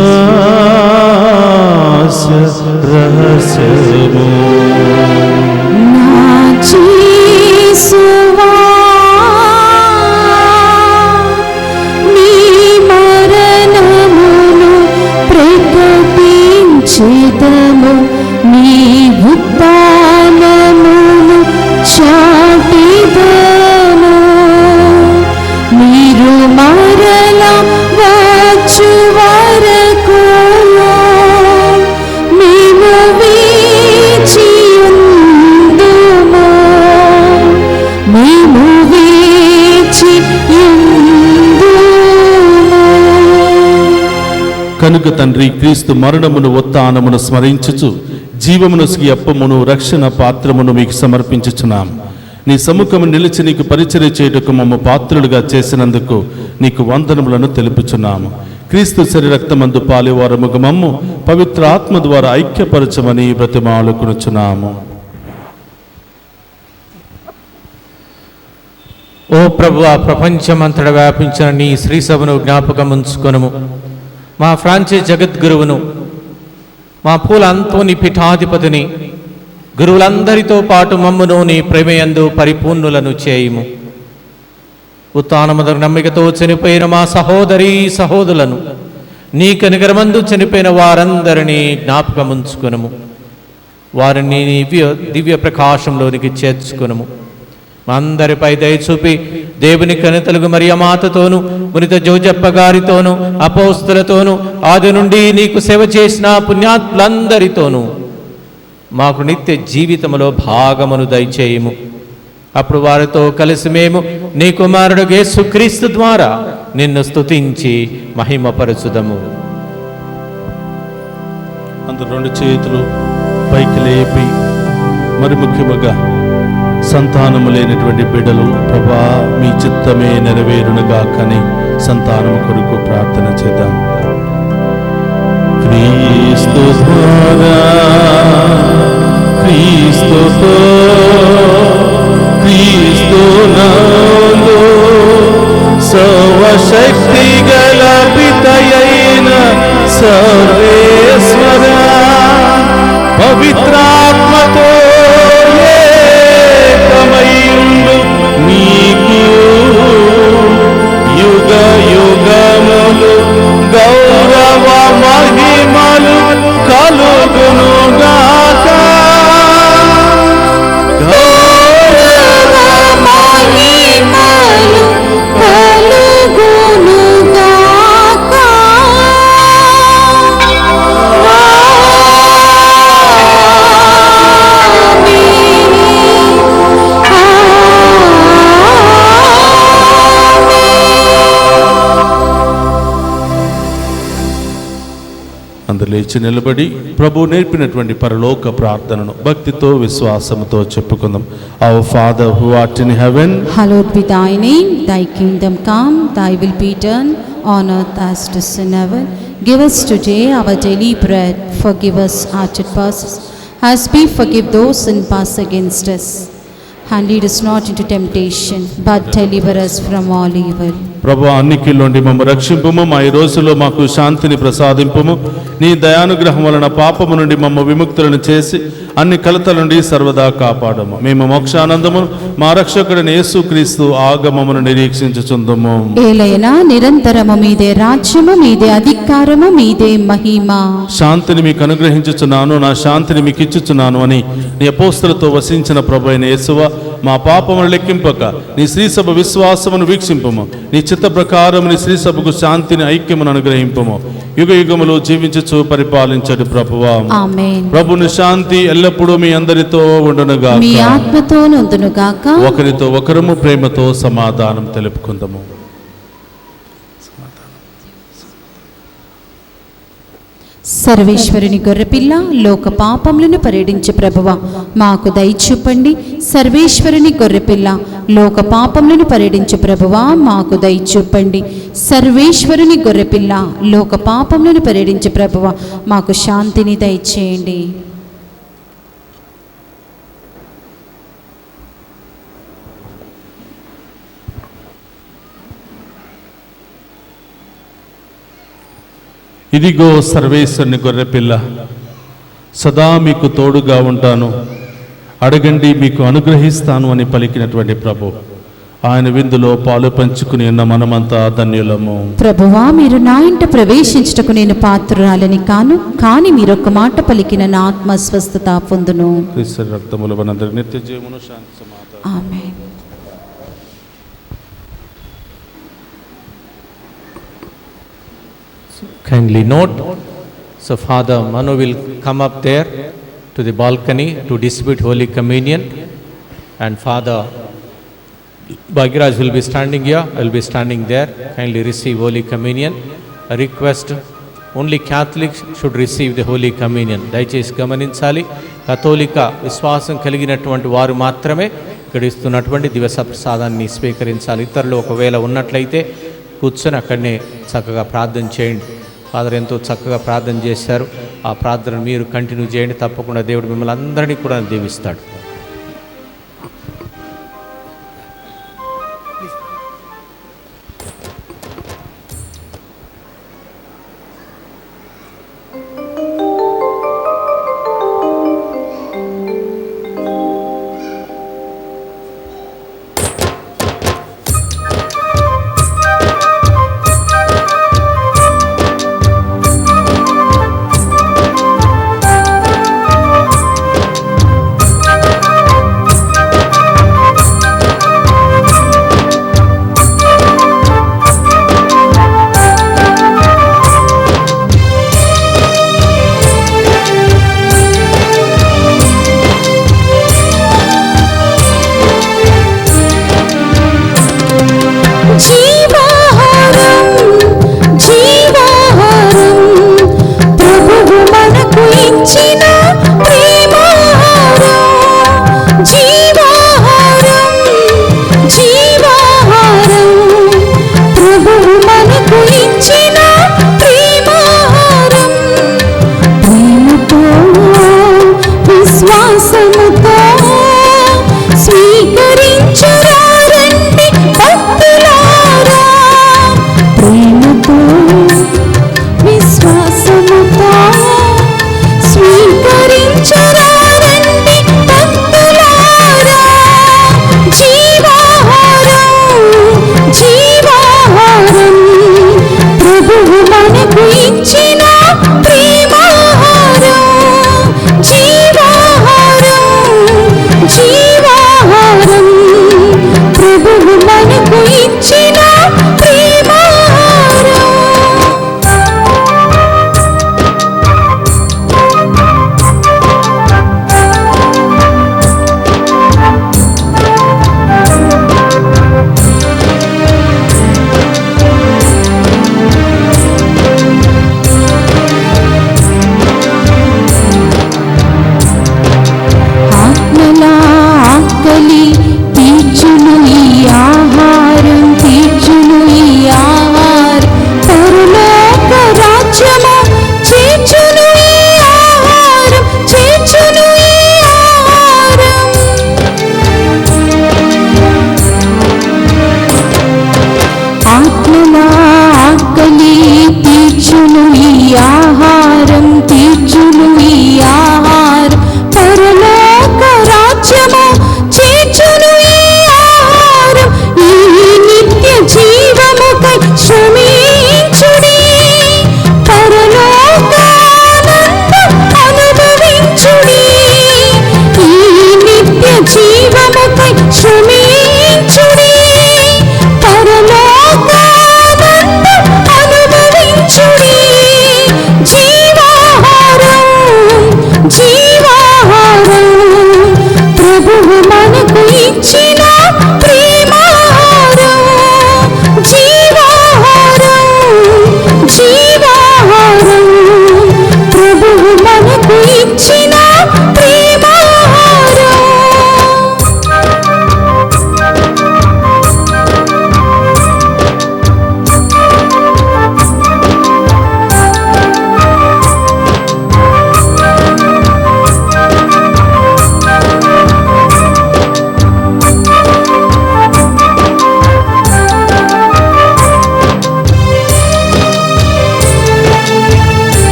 రహస్యము, నా చేసువా నీ మరణమును ప్రకటించెదము నీ ఉత్థానమును చాటెదము మీరు మరల వచ్చు వరకు మేము వేచియుందుము మేము వేచియుందుము. కనుక తండ్రి, క్రీస్తు మరణమును ఉత్థానమును స్మరించుచు జీవమునొసగి అప్పమును రక్షణ పాత్రమును మీకు సమర్పించుచున్నాం. నీ సముఖము నిలిచి నీకు పరిచర్య చేయుటకు మమ్మ పాత్రులుగా చేసినందుకు నీకు వందనములను తెలుపుచున్నాము. క్రీస్తు శరీరక్తమందు పాలివారముగా మమ్ము పవిత్ర ఆత్మ ద్వారా ఐక్యపరచమని బ్రతిమాలుకొనుచున్నాము. ఓ ప్రభువా, ప్రపంచమంతటా వ్యాపించిన నీ శ్రీ సభను జ్ఞాపకం ఉంచుకొనుము. మా ఫ్రాన్సిస్ జగద్గురువును, మా పూల అంతోని పీఠాధిపతిని, గురువులందరితో పాటు మమ్మును నీ ప్రేమయందు పరిపూర్ణులను చేయుము. ఉత్థానమున నమ్మికతో చనిపోయిన మా సహోదరీ సహోదరులను, నీ కనికరమందు చనిపోయిన వారందరినీ జ్ఞాపకం ఉంచుకొనుము. వారిని నీ దివ్య ప్రకాశంలోనికి చేర్చుకొనుము. మా అందరిపై దయచూపి దేవుని కనితలుగు మరియమాతతోను, మునిత జోజప్ప గారితోను, అపోస్తులతోను, ఆది నుండి నీకు సేవ చేసిన పుణ్యాత్ములందరితోనూ మాకు నిత్య జీవితములో భాగమును దయచేయము. అప్పుడు వారితో కలిసి మేము నీ కుమారుడు యేసుక్రీస్తు ద్వారా నిన్ను స్తుతించి మహిమపరచుదము. అందరు రెండు చేతులు పైకి లేపి, మరి ముఖ్యముగా సంతానము లేనటువంటి బిడ్డలు, ప్రభా మీ చిత్తమే నెరవేరునుగాకని సంతానము కొరకు ప్రార్థన చేద్దాం. క్రీస్తు ద్వారా, క్రీస్తుతో, క్రీస్తునందు సర్వశక్తి గల పితయైన సర్వేశ్వర పవిత్రాత్మతో ఏకమయుండు నీకు యుగ యుగములు గౌరవ మహిమలు కలుగునుగాక. గౌరవ మహిమలు కలుగునుగాక. అందరు లేచి నిలబడి ప్రభు నేర్పినటువంటి పరలోక ప్రార్థనను భక్తితో విశ్వాసముతో చెప్పుకుందాం. Our Father who art in heaven, Hallowed be thy name, thy kingdom come, thy will be done on earth as it is in heaven. Give us today our daily bread, forgive us our trespasses, as we forgive those who pass against us. And lead us not into temptation, but deliver us from all evil. ప్రభు అన్నికిలోండి మమ్మ రక్షింపుము, మా ఈ రోజులో మాకు శాంతిని ప్రసాదింపుము. నీ దయానుగ్రహం వలన పాపము నుండి మమ్మ విముక్తులను చేసి అన్ని కలతల నుండి సర్వదా కాపాడము. మేము మోక్షానందము మా రక్షకుడైన యేసుక్రీస్తు ఆగమమును నిరీక్షించుచుందుము. ఏలైనా నిరంతరము మీదే రాజ్యము, మీదే అధికారము, మీదే మహిమ. శాంతిని మీకు అనుగ్రహించుచున్నాను, నా శాంతిని మీకు ఇచ్చుచున్నాను అని నీ అపోస్తలతో వసించిన ప్రభు అయిన యేసువా, మా పాపమును లెక్కింపక నీ శ్రీసభ విశ్వాసమును వీక్షింపము. నీ చిత్త ప్రకారం నీ శ్రీసభకు శాంతిని ఐక్యమును అనుగ్రహింపము. యుగ యుగములు జీవించుచు పరిపాలించడు ప్రభువా. ఆమేన్. ప్రభుని శాంతి ఎల్లప్పుడూ మీ అందరితో ఉండునుగా, మీ ఆత్మతో నుండునుగాక. ఒకరితో ఒకరము ప్రేమతో సమాధానం తెలుపుకుందాము. సర్వేశ్వరుని గొర్రెపిల్ల, లోక పాపములను పరిహరించు ప్రభువా మాకు దయచూపండి. సర్వేశ్వరుని గొర్రెపిల్ల, లోక పాపములను పరిహరించు ప్రభువా మాకు దయచూపండి. సర్వేశ్వరుని గొర్రెపిల్ల, లోక పాపములను పరిహరించు ప్రభువా మాకు శాంతిని దయచేయండి. ఇదిగో సర్వేశ్వరుని గొర్రెపిల్ల, సదా మీకు తోడుగా ఉంటాను. అడగండి మీకు అనుగ్రహిస్తాను అని పలికినటువంటి ప్రభు, ఆయన విందులో పాలు పంచుకుని ఉన్న మనమంతా ధన్యులము. ప్రభువా, మీరు నా ఇంట ప్రవేశించుటకు నేను పాత్రురాలని కాను, కానీ మీరొక్క మాట పలికిన నా ఆత్మ స్వస్థత పొందును. క్రీస్తు రక్తముల మనందరి నిత్య జీవమును శాంతి సమాధానం. ఆమేన్. Kindly note, so Father Manu will come up there to the balcony to distribute Holy Communion, and Father Bhagiraj will be standing here, will be standing there. Kindly receive Holy Communion. A request, only Catholics should receive the Holy Communion. దయచేసి గమనించాలి, కథోలిక విశ్వాసం కలిగినటువంటి వారు మాత్రమే ఇక్కడ ఇస్తున్నటువంటి దివస ప్రసాదాన్ని స్వీకరించాలి. ఇతరులు ఒకవేళ ఉన్నట్లయితే కూర్చొని అక్కడనే చక్కగా ప్రార్థన చేయండి. ఫాదర్ ఎంతో చక్కగా ప్రార్థన చేశారు. ఆ ప్రార్థన మీరు కంటిన్యూ చేయండి. తప్పకుండా దేవుడు మిమ్మల్ని అందరినీ కూడా దీవిస్తాడు.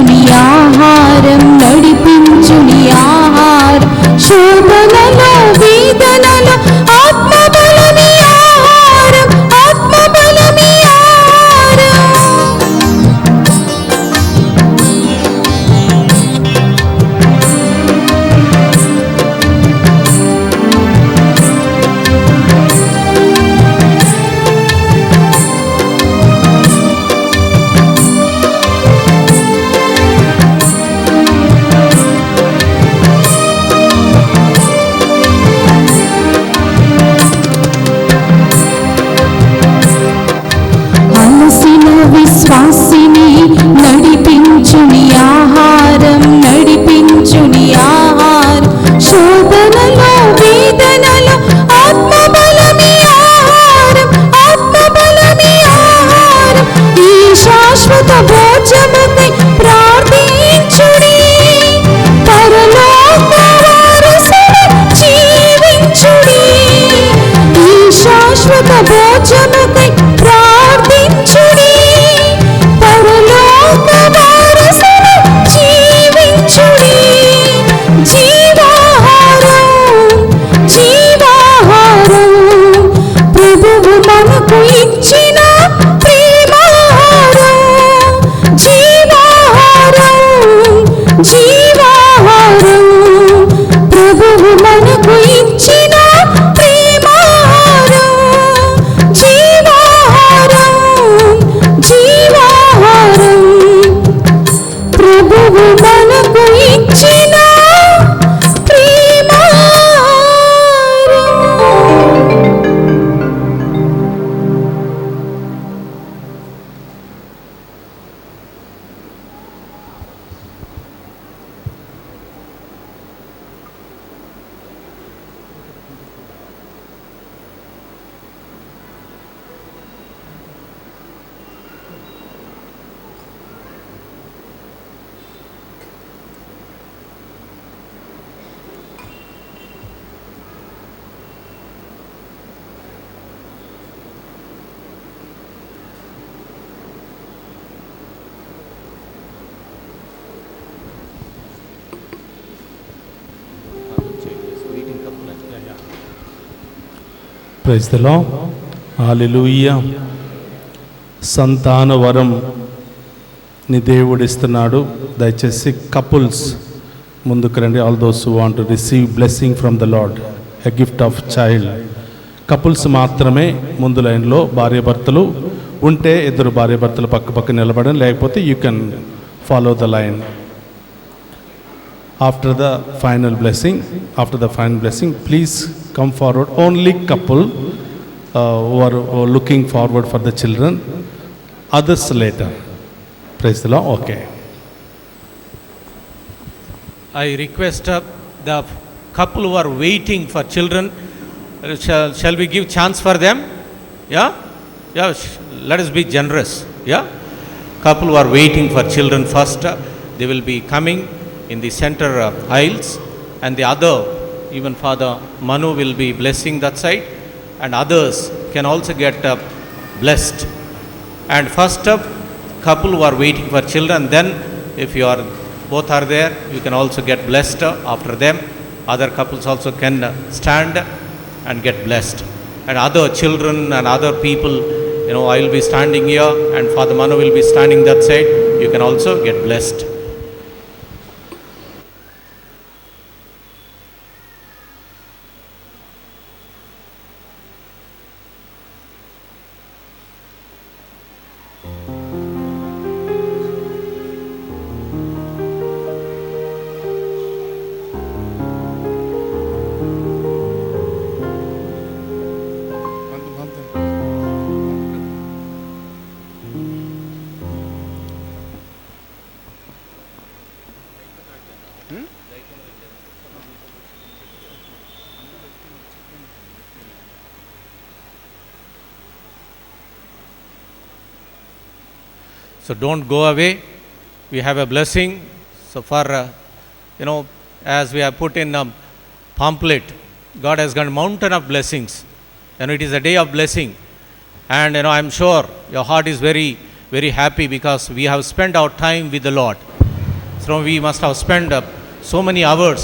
నీ ఆహారం నడిపించుని ఆహారం శోధనలో వేదనలో ఆత్మబలమి ఆహారం ఆత్మబలమి ఆహారం అలసిన విశ్వాసిని నడిపించుని ఆహారం నడిపించుని ఆహారం శోధనలో వేదనలో ఆత్మబలమి ఆహారం ఆత్మబలమి ఆహారం ఈ శాశ్వత భోజనమై ప్రార్థించుడి పరలోక వారసుడు జీవించుడి ఈ శాశ్వత భోజనమై ప్రార్థించుడి పరలోక వారసుడు జీవించుడి జీవాహారం జీవాహారం ప్రభువు మనకు ఇచ్చిన ప్రేమాహారం జీవాహారం జీవాహారం ప్రభువు మనకు ఇచ్చిన ప్రేమాహారం జీవాహారం జీవాహారం ప్రభువు మనకు ఇచ్చిన ప్రేమాహారం. Praise the lord. హల్లెలూయా. సంతాన వరం ని దేవుడిస్తున్నాడు. దయచేసి కపుల్స్ ముందుకు రండి. All those who want to receive blessing from the lord, a gift of child. Couples మాత్రమే ముందు లైన్లో, భార్యాభర్తలు ఉంటే ఇద్దరు భార్యాభర్తలు పక్క పక్క నిలబడండి, లేకపోతే you can follow the line. After the final blessing, please come forward. Only couple who are looking forward for the children. Others later. Praise the Lord. Okay. I request the couple who are waiting for children, shall we give chance for them? Yeah? Yeah, let us be generous. Yeah? Couple who are waiting for children first, they will be coming in the center aisles, and the other, even Father Manu will be blessing that side, and others can also get blessed. And first up, couple who are waiting for children, then if you are both are there, you can also get blessed after them. Other couples also can stand and get blessed. And other children and other people, I will be standing here, and Father Manu will be standing that side. You can also get blessed. So don't go away. We have a blessing. So for, as we have put in a pamphlet, God has got a mountain of blessings. It is a day of blessing. And I'm sure your heart is very, very happy because we have spent our time with the Lord. So we must have spent so many hours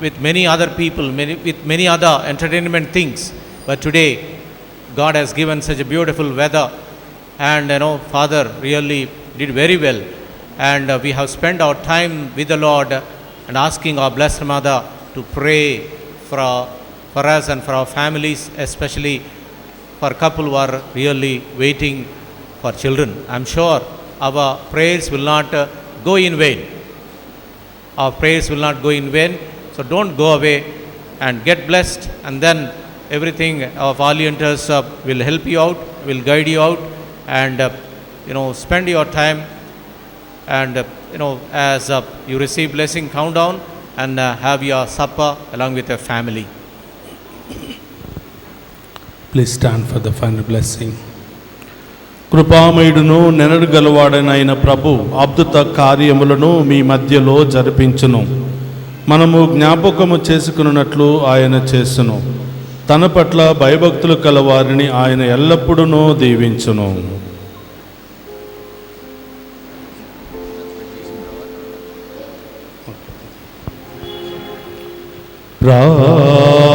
with many other people, with many other entertainment things. But today, God has given such a beautiful weather, and Father really did very well. And we have spent our time with the Lord and asking our Blessed Mother to pray for us and for our families, especially for a couple who are really waiting for children. I'm sure our prayers will not go in vain. Our prayers will not go in vain. So don't go away and get blessed, and then everything our volunteers will help you out, will guide you out, and spend your time, and as you receive blessing, count down and have your supper along with your family. Please stand for the final blessing. కృపామయుడును నెనడుగలవాడనైన ప్రభు అద్భుత కార్యములను మీ మధ్యలో జరిపించును. మనము జ్ఞాపకము చేసుకున్నట్లు ఆయన చేసును. తన పట్ల భయభక్తులు కలవారిని ఆయన ఎల్లప్పుడూ దీవించును.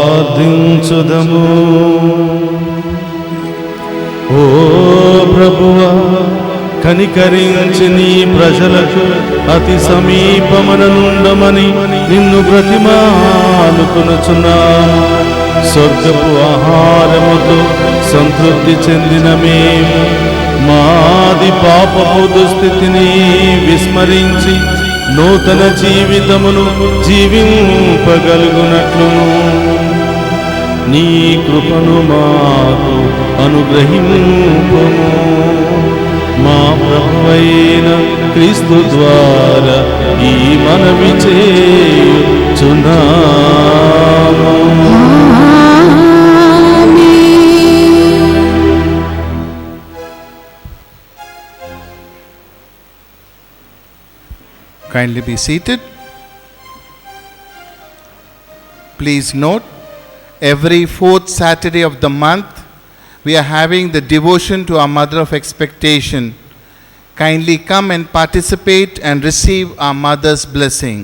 ప్రార్థించుదము. ఓ ప్రభువా, కనికరించి నీ ప్రజలకు అతి సమీపమననుండమని నిన్ను బ్రతిమాలుకొనుచున్నాము. స్వర్గపు ఆహారముతో సంతృప్తి చెందిన మేము మాది పాపపు దుస్థితిని విస్మరించి నూతన జీవితమును జీవింపగలుగునట్లును నీ కృపను మాకు అనుగ్రహింపుము. మా ప్రభువైన క్రీస్తు ద్వారా ఈ మనవి చేయుచున్నాము. Kindly be seated. Please note, every fourth Saturday of the month, we are having the devotion to our Mother of Expectation. Kindly come and participate and receive our Mother's blessing.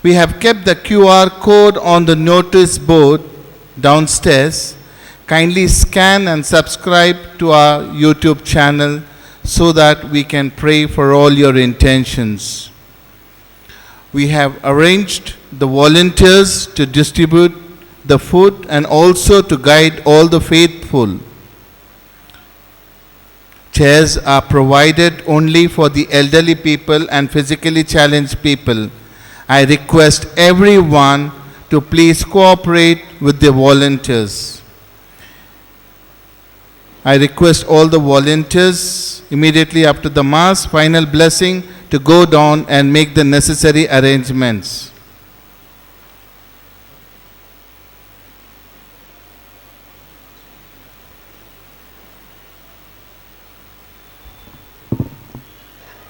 We have kept the QR code on the notice board downstairs. Kindly scan and subscribe to our YouTube channel so that we can pray for all your intentions. We have arranged the volunteers to distribute the food and also to guide all the faithful. Chairs are provided only for the elderly people and physically challenged people. I request everyone to please cooperate with the volunteers. I request all the volunteers immediately after the Mass, final blessing, to go down and make the necessary arrangements.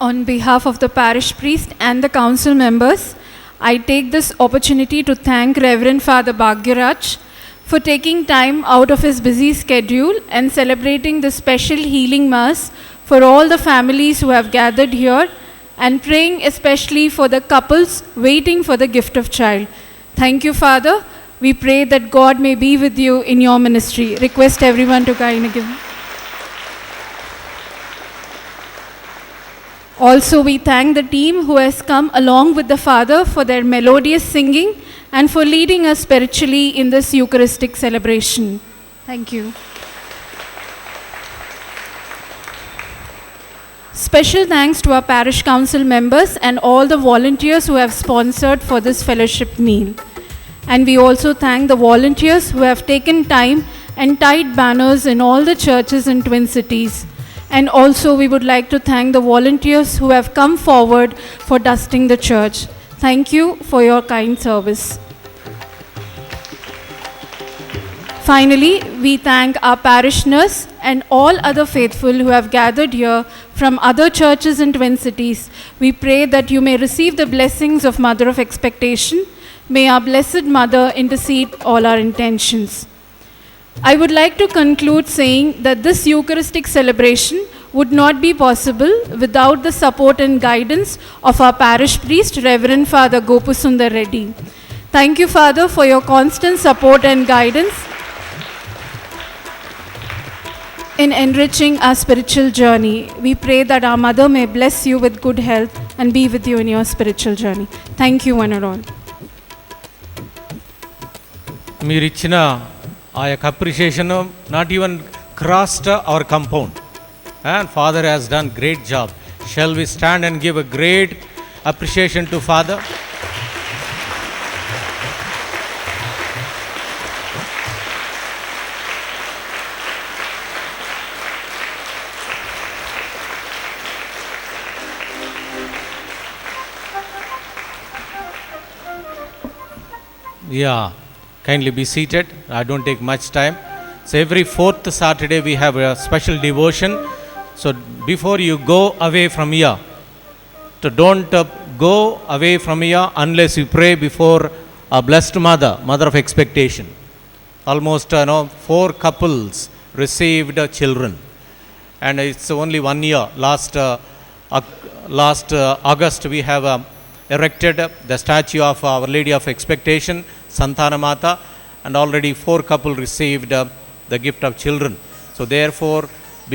On behalf of the parish priest and the council members, I take this opportunity to thank Reverend Father Bhagyaraj for taking time out of his busy schedule and celebrating the special healing Mass for all the families who have gathered here, and praying especially for the couples waiting for the gift of child. Thank you, Father. We pray that God may be with you in your ministry. Request everyone to kindly give. Also, we thank the team who has come along with the Father for their melodious singing and for leading us spiritually in this Eucharistic celebration. Thank you. Special thanks to our parish council members and all the volunteers who have sponsored for this fellowship meal. And we also thank the volunteers who have taken time and tied banners in all the churches in Twin Cities. And also we would like to thank the volunteers who have come forward for dusting the church. Thank you for your kind service. Finally, we thank our parishioners and all other faithful who have gathered here from other churches in Twin Cities. We pray that you may receive the blessings of Mother of Expectation. May our Blessed Mother intercede all our intentions. I would like to conclude saying that this Eucharistic celebration would not be possible without the support and guidance of our parish priest, Reverend Father Gopusundar Reddy. Thank you, Father, for your constant support and guidance in enriching our spiritual journey. We pray that our mother may bless you with good health and be with you in your spiritual journey. Thank you, one and all. మీరు ఇచ్చిన ఆ యొక్క appreciation not even crossed our compound and father has done great job. Shall we stand and give a great appreciation to father? Yeah, kindly be seated. I don't take much time. So every fourth Saturday we have a special devotion. So before you go away from here, so don't go away from here unless you pray before our Blessed Mother, Mother of Expectation. Almost 4 couples received children, and it's only 1 year. Last August we have erected the statue of Our Lady of Expectation, Santana Mata, and already 4 couples received the gift of children. So therefore,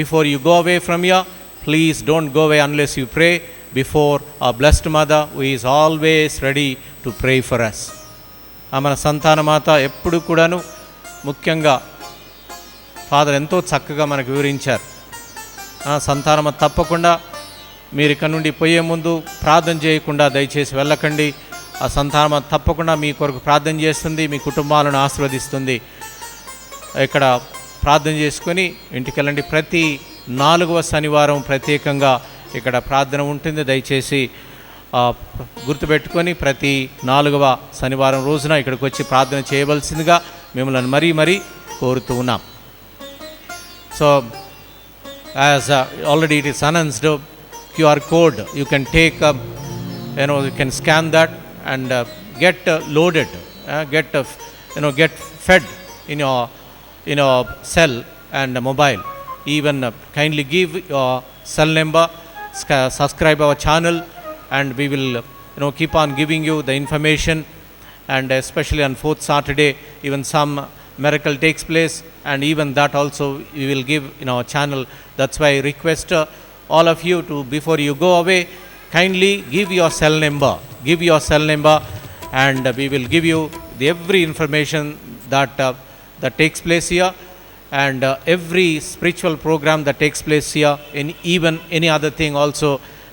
before you go away from here, please don't go away unless you pray before our Blessed Mother, who is always ready to pray for us. మన సంతాన మాత ఎప్పుడు కూడాను ముఖ్యంగా father ఎంతో చక్కగా మనకు వివరించారు. సంతానమ తప్పకుండా మీరు ఇక్కడ నుండి పోయే ముందు ప్రార్థన చేయకుండా దయచేసి వెళ్ళకండి. ఆ సంతానం తప్పకుండా మీ కొరకు ప్రార్థన చేస్తుంది, మీ కుటుంబాలను ఆశీర్వదిస్తుంది. ఇక్కడ ప్రార్థన చేసుకొని ఇంటికి వెళ్ళండి. ప్రతి 4వ శనివారం ప్రత్యేకంగా ఇక్కడ ప్రార్థన ఉంటుంది. దయచేసి గుర్తుపెట్టుకొని ప్రతి 4వ శనివారం రోజున ఇక్కడికి వచ్చి ప్రార్థన చేయవలసిందిగా మిమ్మల్ని మరీ కోరుతూ ఉన్నాం. So as already it is announced, QR code you can take, you can scan that and get loaded, get fed in your cell and mobile. Even kindly give your cell number, subscribe our channel, and we will keep on giving you the information. And especially on 4th Saturday, even some miracle takes place, and even that also we will give in our channel. That's why I request all of you to, before you go away, kindly give your cell number, and we will give you every information that takes place here, and every spiritual program that takes place here, and even any other thing also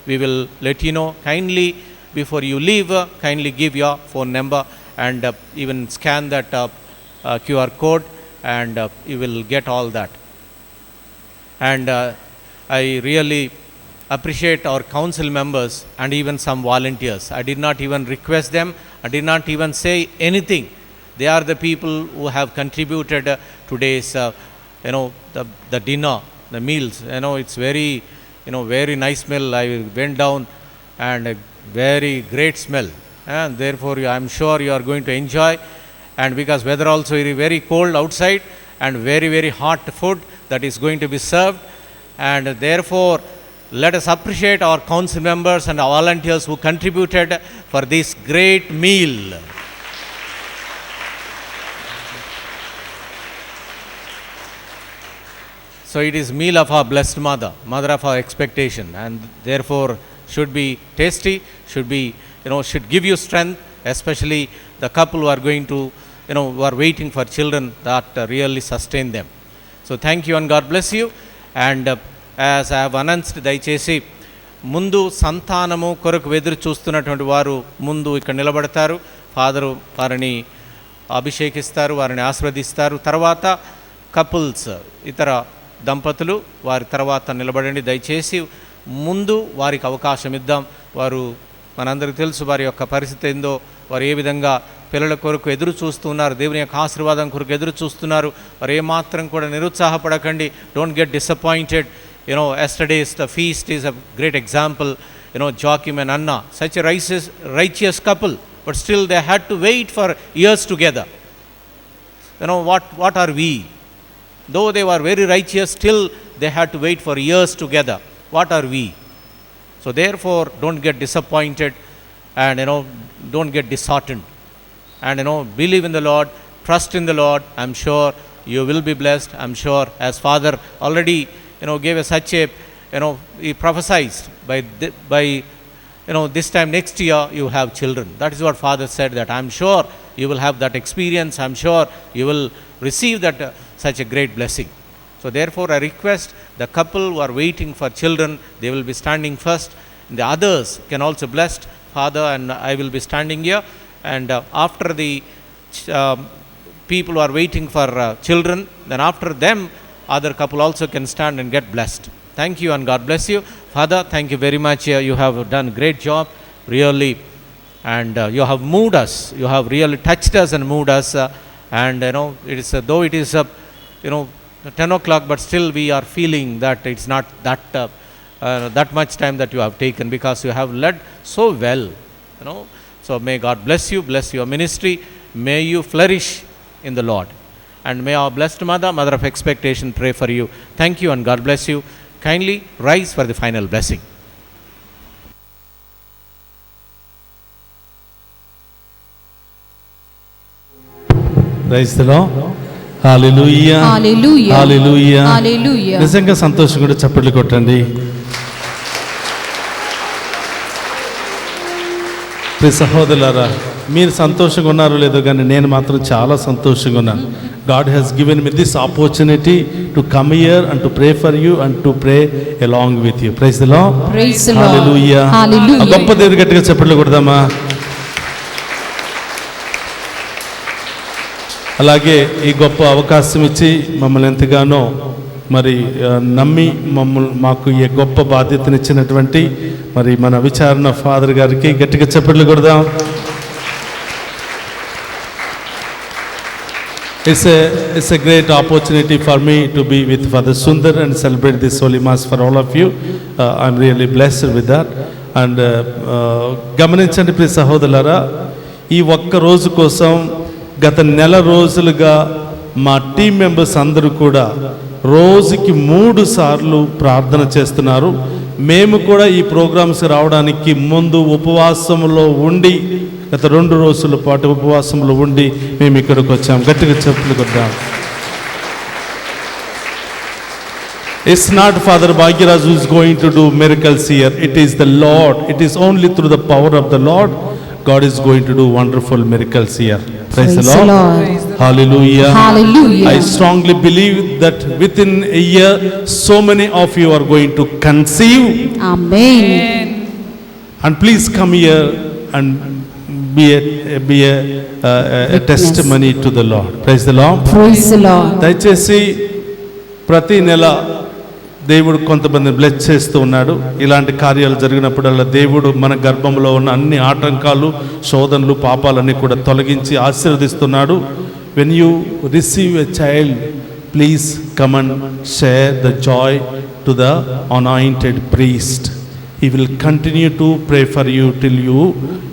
we will let you know. Kindly before you leave, kindly give your phone number and even scan that QR code, and you will get all that. And I really appreciate our council members and even some volunteers. I did not even request them. I did not even say anything. They are the people who have contributed today's, the dinner, the meals. It's very, very nice smell. I went down and a very great smell. And therefore, I'm sure you are going to enjoy. And because weather also is very cold outside, and very, very hot food that is going to be served. And therefore, let us appreciate our council members and our volunteers who contributed for this great meal. So it is meal of our Blessed Mother, Mother of our Expectation, and therefore should be tasty, should give you strength, especially the couple who are going to, who are waiting for children, that really sustain them. So thank you and God bless you. And as I have announced, దయచేసి ముందు సంతానము కొరకు ఎదురు చూస్తున్నటువంటి వారు ముందు ఇక్కడ నిలబడతారు. ఫాదరు వారిని అభిషేకిస్తారు, వారిని ఆశీర్వదిస్తారు. తర్వాత కపుల్స్, ఇతర దంపతులు వారి తర్వాత నిలబడండి. దయచేసి ముందు వారికి అవకాశం ఇద్దాం. వారు మనందరికీ తెలుసు వారి యొక్క పరిస్థితి ఏందో, వారు ఏ విధంగా పిల్లల కొరకు ఎదురు చూస్తున్నారు, దేవుని యొక్క ఆశీర్వాదం కొరకు ఎదురు చూస్తున్నారు. వారు ఏమాత్రం కూడా నిరుత్సాహపడకండి. Don't get disappointed. Yesterday's the feast is a great example. Joachim and Anna, such a righteous couple, but still they had to wait for years together. What are we? Though they were very righteous, still they had to wait for years together. What are we? So therefore, don't get disappointed, and don't get disheartened, and believe in the Lord, trust in the Lord. I'm sure you will be blessed. I'm sure, as Father already gave us such a he prophesied by this time next year you have children. That is what Father said, that I'm sure you will have that experience. I'm sure you will receive that such a great blessing. So therefore, I request the couple who are waiting for children, they will be standing first. The others can also bless Father, and I will be standing here. And after the people who are waiting for children, then after them, other couple also can stand and get blessed. Thank you, and God bless you. Father, thank you very much. You have done a great job, really, and you have moved us. You have really touched us and moved us. And it is though it is 10 o'clock, but still we are feeling that it's not that much time that you have taken, because you have led so well. So may God bless you, bless your ministry. May you flourish in the Lord. And may our blessed mother, mother of expectation, pray for you. Thank you, and God bless you. Kindly rise for the final blessing. Praise the lord. Hallelujah, hallelujah, hallelujah, hallelujah. నిజంగా సంతోషం కూడా చప్పట్లు కొట్టండి. ప్రియ సహోదరులారా, మీరు సంతోషంగా ఉన్నారో లేదో కానీ నేను మాత్రం చాలా సంతోషంగా ఉన్నాను. God has given me this opportunity to come here and to pray for you and to pray along with you. Praise the Lord. Praise the Lord. Hallelujah. Hallelujah. గొప్ప దేవుని గట్టిగా చప్పట్లు కొడదామా? అలాగే ఈ గొప్ప అవకాశం ఇచ్చి మమ్మల్ని ఎంతగానో మరి నమ్మి మాకు ఈ గొప్ప బాధ్యతనిచ్చినటువంటి మరి మన విచారణ ఫాదర్ గారికి గట్టిగా చప్పట్లు కొడదాం. It's a great opportunity for me to be with Father Sundar and celebrate this Holy Mass for all of you. I'm really blessed with that. And గమనించండి ప్రియ సహోదరులారా, ఈ ఒక్క రోజు కోసం గత నెల రోజులుగా మా టీం మెంబర్స్ అందరూ కూడా రోజుకి 3 సార్లు ప్రార్థన చేస్తున్నారు. మేము కూడా ఈ ప్రోగ్రామ్స్ రావడానికి ముందు ఉపవాసంలో ఉండి గత 2 రోజుల పాటు ఉపవాసంలో ఉండి మేము ఇక్కడికి వచ్చాం. గట్టిగా చెప్పులు కొద్దాం. It's not Father Bhagiraj who is going to do miracles here. It is the Lord. It is only through the power of the Lord God is going to do wonderful miracles here. Praise the Lord. Hallelujah. Hallelujah. I strongly believe that within a year so many of you are going to conceive. Amen. And please come here and be a testimony to the Lord. Praise the Lord. Praise the Lord. దయచేసి ప్రతి నెల దేవుడు కొంతమంది bless చేస్తూ ఉన్నాడు. ఇలాంటి కార్యాలు జరిగినప్పుడల్లా దేవుడు మన గర్భంలో ఉన్న అన్ని ఆటంకాలు, శోధనలు, పాపాలన్నీ కూడా తొలగించి ఆశీర్వదిస్తున్నాడు. When you receive a child, please come and share the joy to the anointed priest. He will continue to pray for you till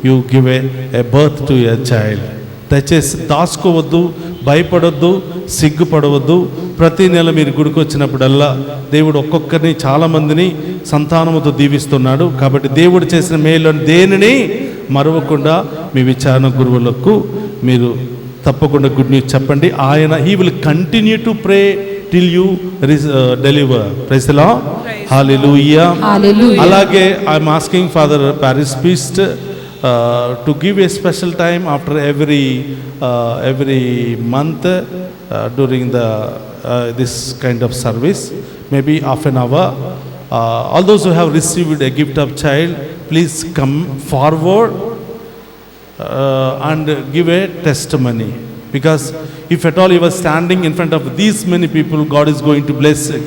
you give a birth to a child. దయచేసి దాచుకోవద్దు, భయపడొద్దు, సిగ్గుపడవద్దు. ప్రతి నెల మీరు గుడికి వచ్చినప్పుడల్లా దేవుడు ఒక్కొక్కరిని చాలామందిని సంతానముతో దీవిస్తున్నాడు. కాబట్టి దేవుడు చేసిన మేలు దేనిని మరవకుండా మీ విచారణ గురువులకు మీరు తప్పకుండా గుడ్ న్యూస్ చెప్పండి. ఆయన he will continue to pray till you deliver. Praise the Lord. Hallelujah. Hallelujah. Alage I am asking Father Parish Priest to give a special time after every month during the this kind of service, maybe half an hour. All those who have received a gift of child, please come forward and give a testimony. Because if at all you are standing in front of these many people, God is going to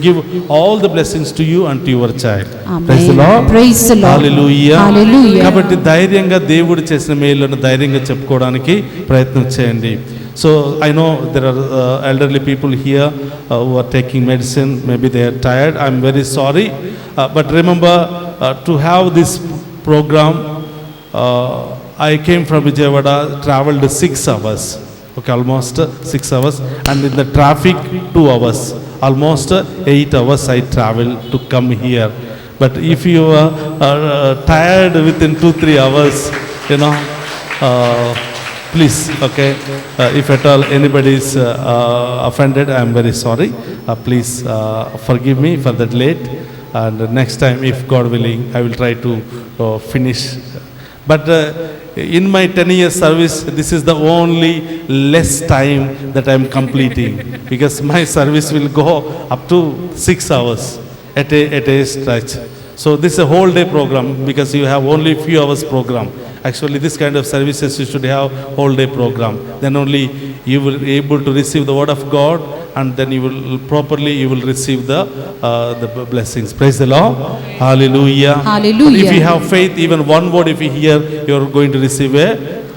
give all the blessings to you and to your child. Amen. Praise the Lord. Praise the Lord. Hallelujah. Hallelujah. కాబట్టి ధైర్యంగా దేవుడు చేసిన మేలును ధైర్యంగా చెప్పుకోవడానికి ప్రయత్నం చేయండి. So I know there are elderly people here who are taking medicine. Maybe they are tired. I'm very sorry. But remember to have this program. I came from Vijayawada, traveled 6 hours. Okay, almost 6 hours, and in the traffic 2 hours. almost 8 hours I travel to come here. But if you are tired within 2-3 hours, you know, please, okay, if at all anybody is offended, I am very sorry. Please forgive me for that late. And next time, if God willing, I will try to finish. But in my 10-year service, this is the only less time that I am completing, because my service will go up to 6 hours at a stretch. So this is a whole day program, because you have only few hours program. Actually, this kind of services you should have whole day program. Then only you will be able to receive the word of God, and then you will receive the blessings. Praise the Lord. Hallelujah. Hallelujah. If you have faith, even one word if you hear, you are going to receive a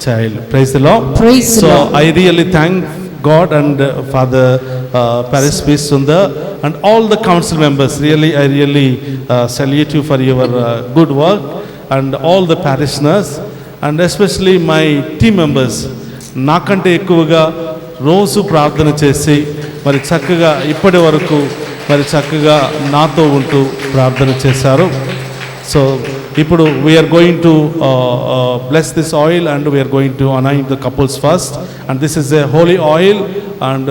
child. Praise the Lord. Praise the Lord. So I really thank God and Father Paris P. Sundar and all the council members. Really, I really salute you for your good work, and all the parishioners, and especially my team members. నాకంటే ఎక్కువగా రోజు ప్రార్థన చేసి మరి చక్కగా ఇప్పటి వరకు మరి చక్కగా నాతో ఉంటూ ప్రార్థన చేశారు. సో ఇప్పుడు we are going to bless this oil, and we are going to anoint the couples first. And this is a holy oil, and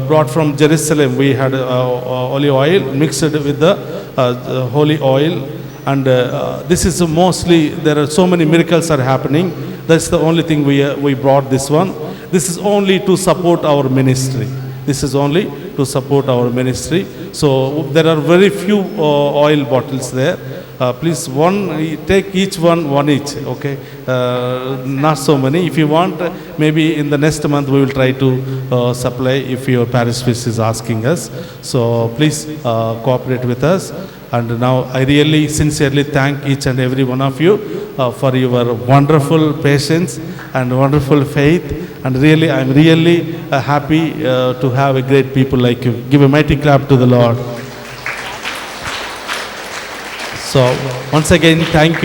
brought from Jerusalem. We had holy oil mixed with the holy oil. And this is mostly, there are so many miracles are happening. That's the only thing we brought this one. This is only to support our ministry. This is only to support our ministry. So there are very few oil bottles there. Please take each one each, okay? Not so many. If you want, maybe in the next month we will try to supply if your parish priest is asking us. So please cooperate with us. And now I really sincerely thank each and every one of you for your wonderful patience and wonderful faith. And really, I am really happy to have a great people like you. Give a mighty clap to the Lord. So once again, thank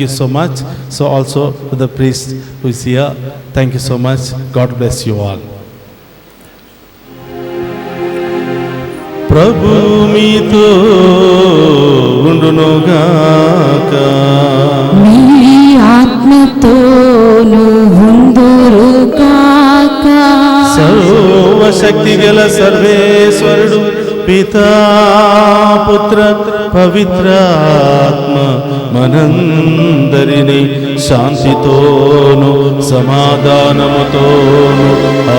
you so much. So also to the priest who is here, thank you so much. God bless you all. ప్రభు మీతో ఉండునుగాక, మీ ఆత్మతోను ఉందురుగాక. సర్వశక్తి గల సర్వేశ్వరుడు పితా పుత్ర పవిత్రాత్మ మనందరినీ శాంతితోను సమాధానముతోను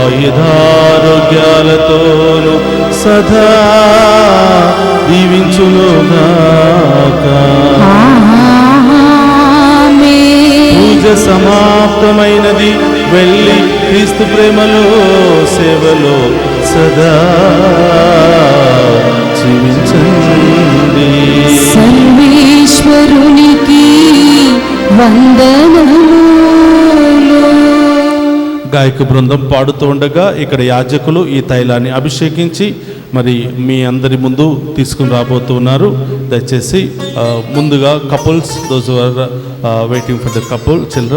ఆయుధారోగ్యాలతోను సదా దీవించునుగాక. పూజ సమాప్తమైనది. వెళ్ళి క్రీస్తు ప్రేమలో సేవలో సదా జీవించండి. సర్వేశ్వరునికి వందనములు. గాయక బృందం పాడుతూ ఉండగా ఇక్కడ యాజకులు ఈ తైలాన్ని అభిషేకించి మరి మీ అందరి ముందు తీసుకుని రాబోతున్నారు. దయచేసి ముందుగా couples, those are waiting for the couple children.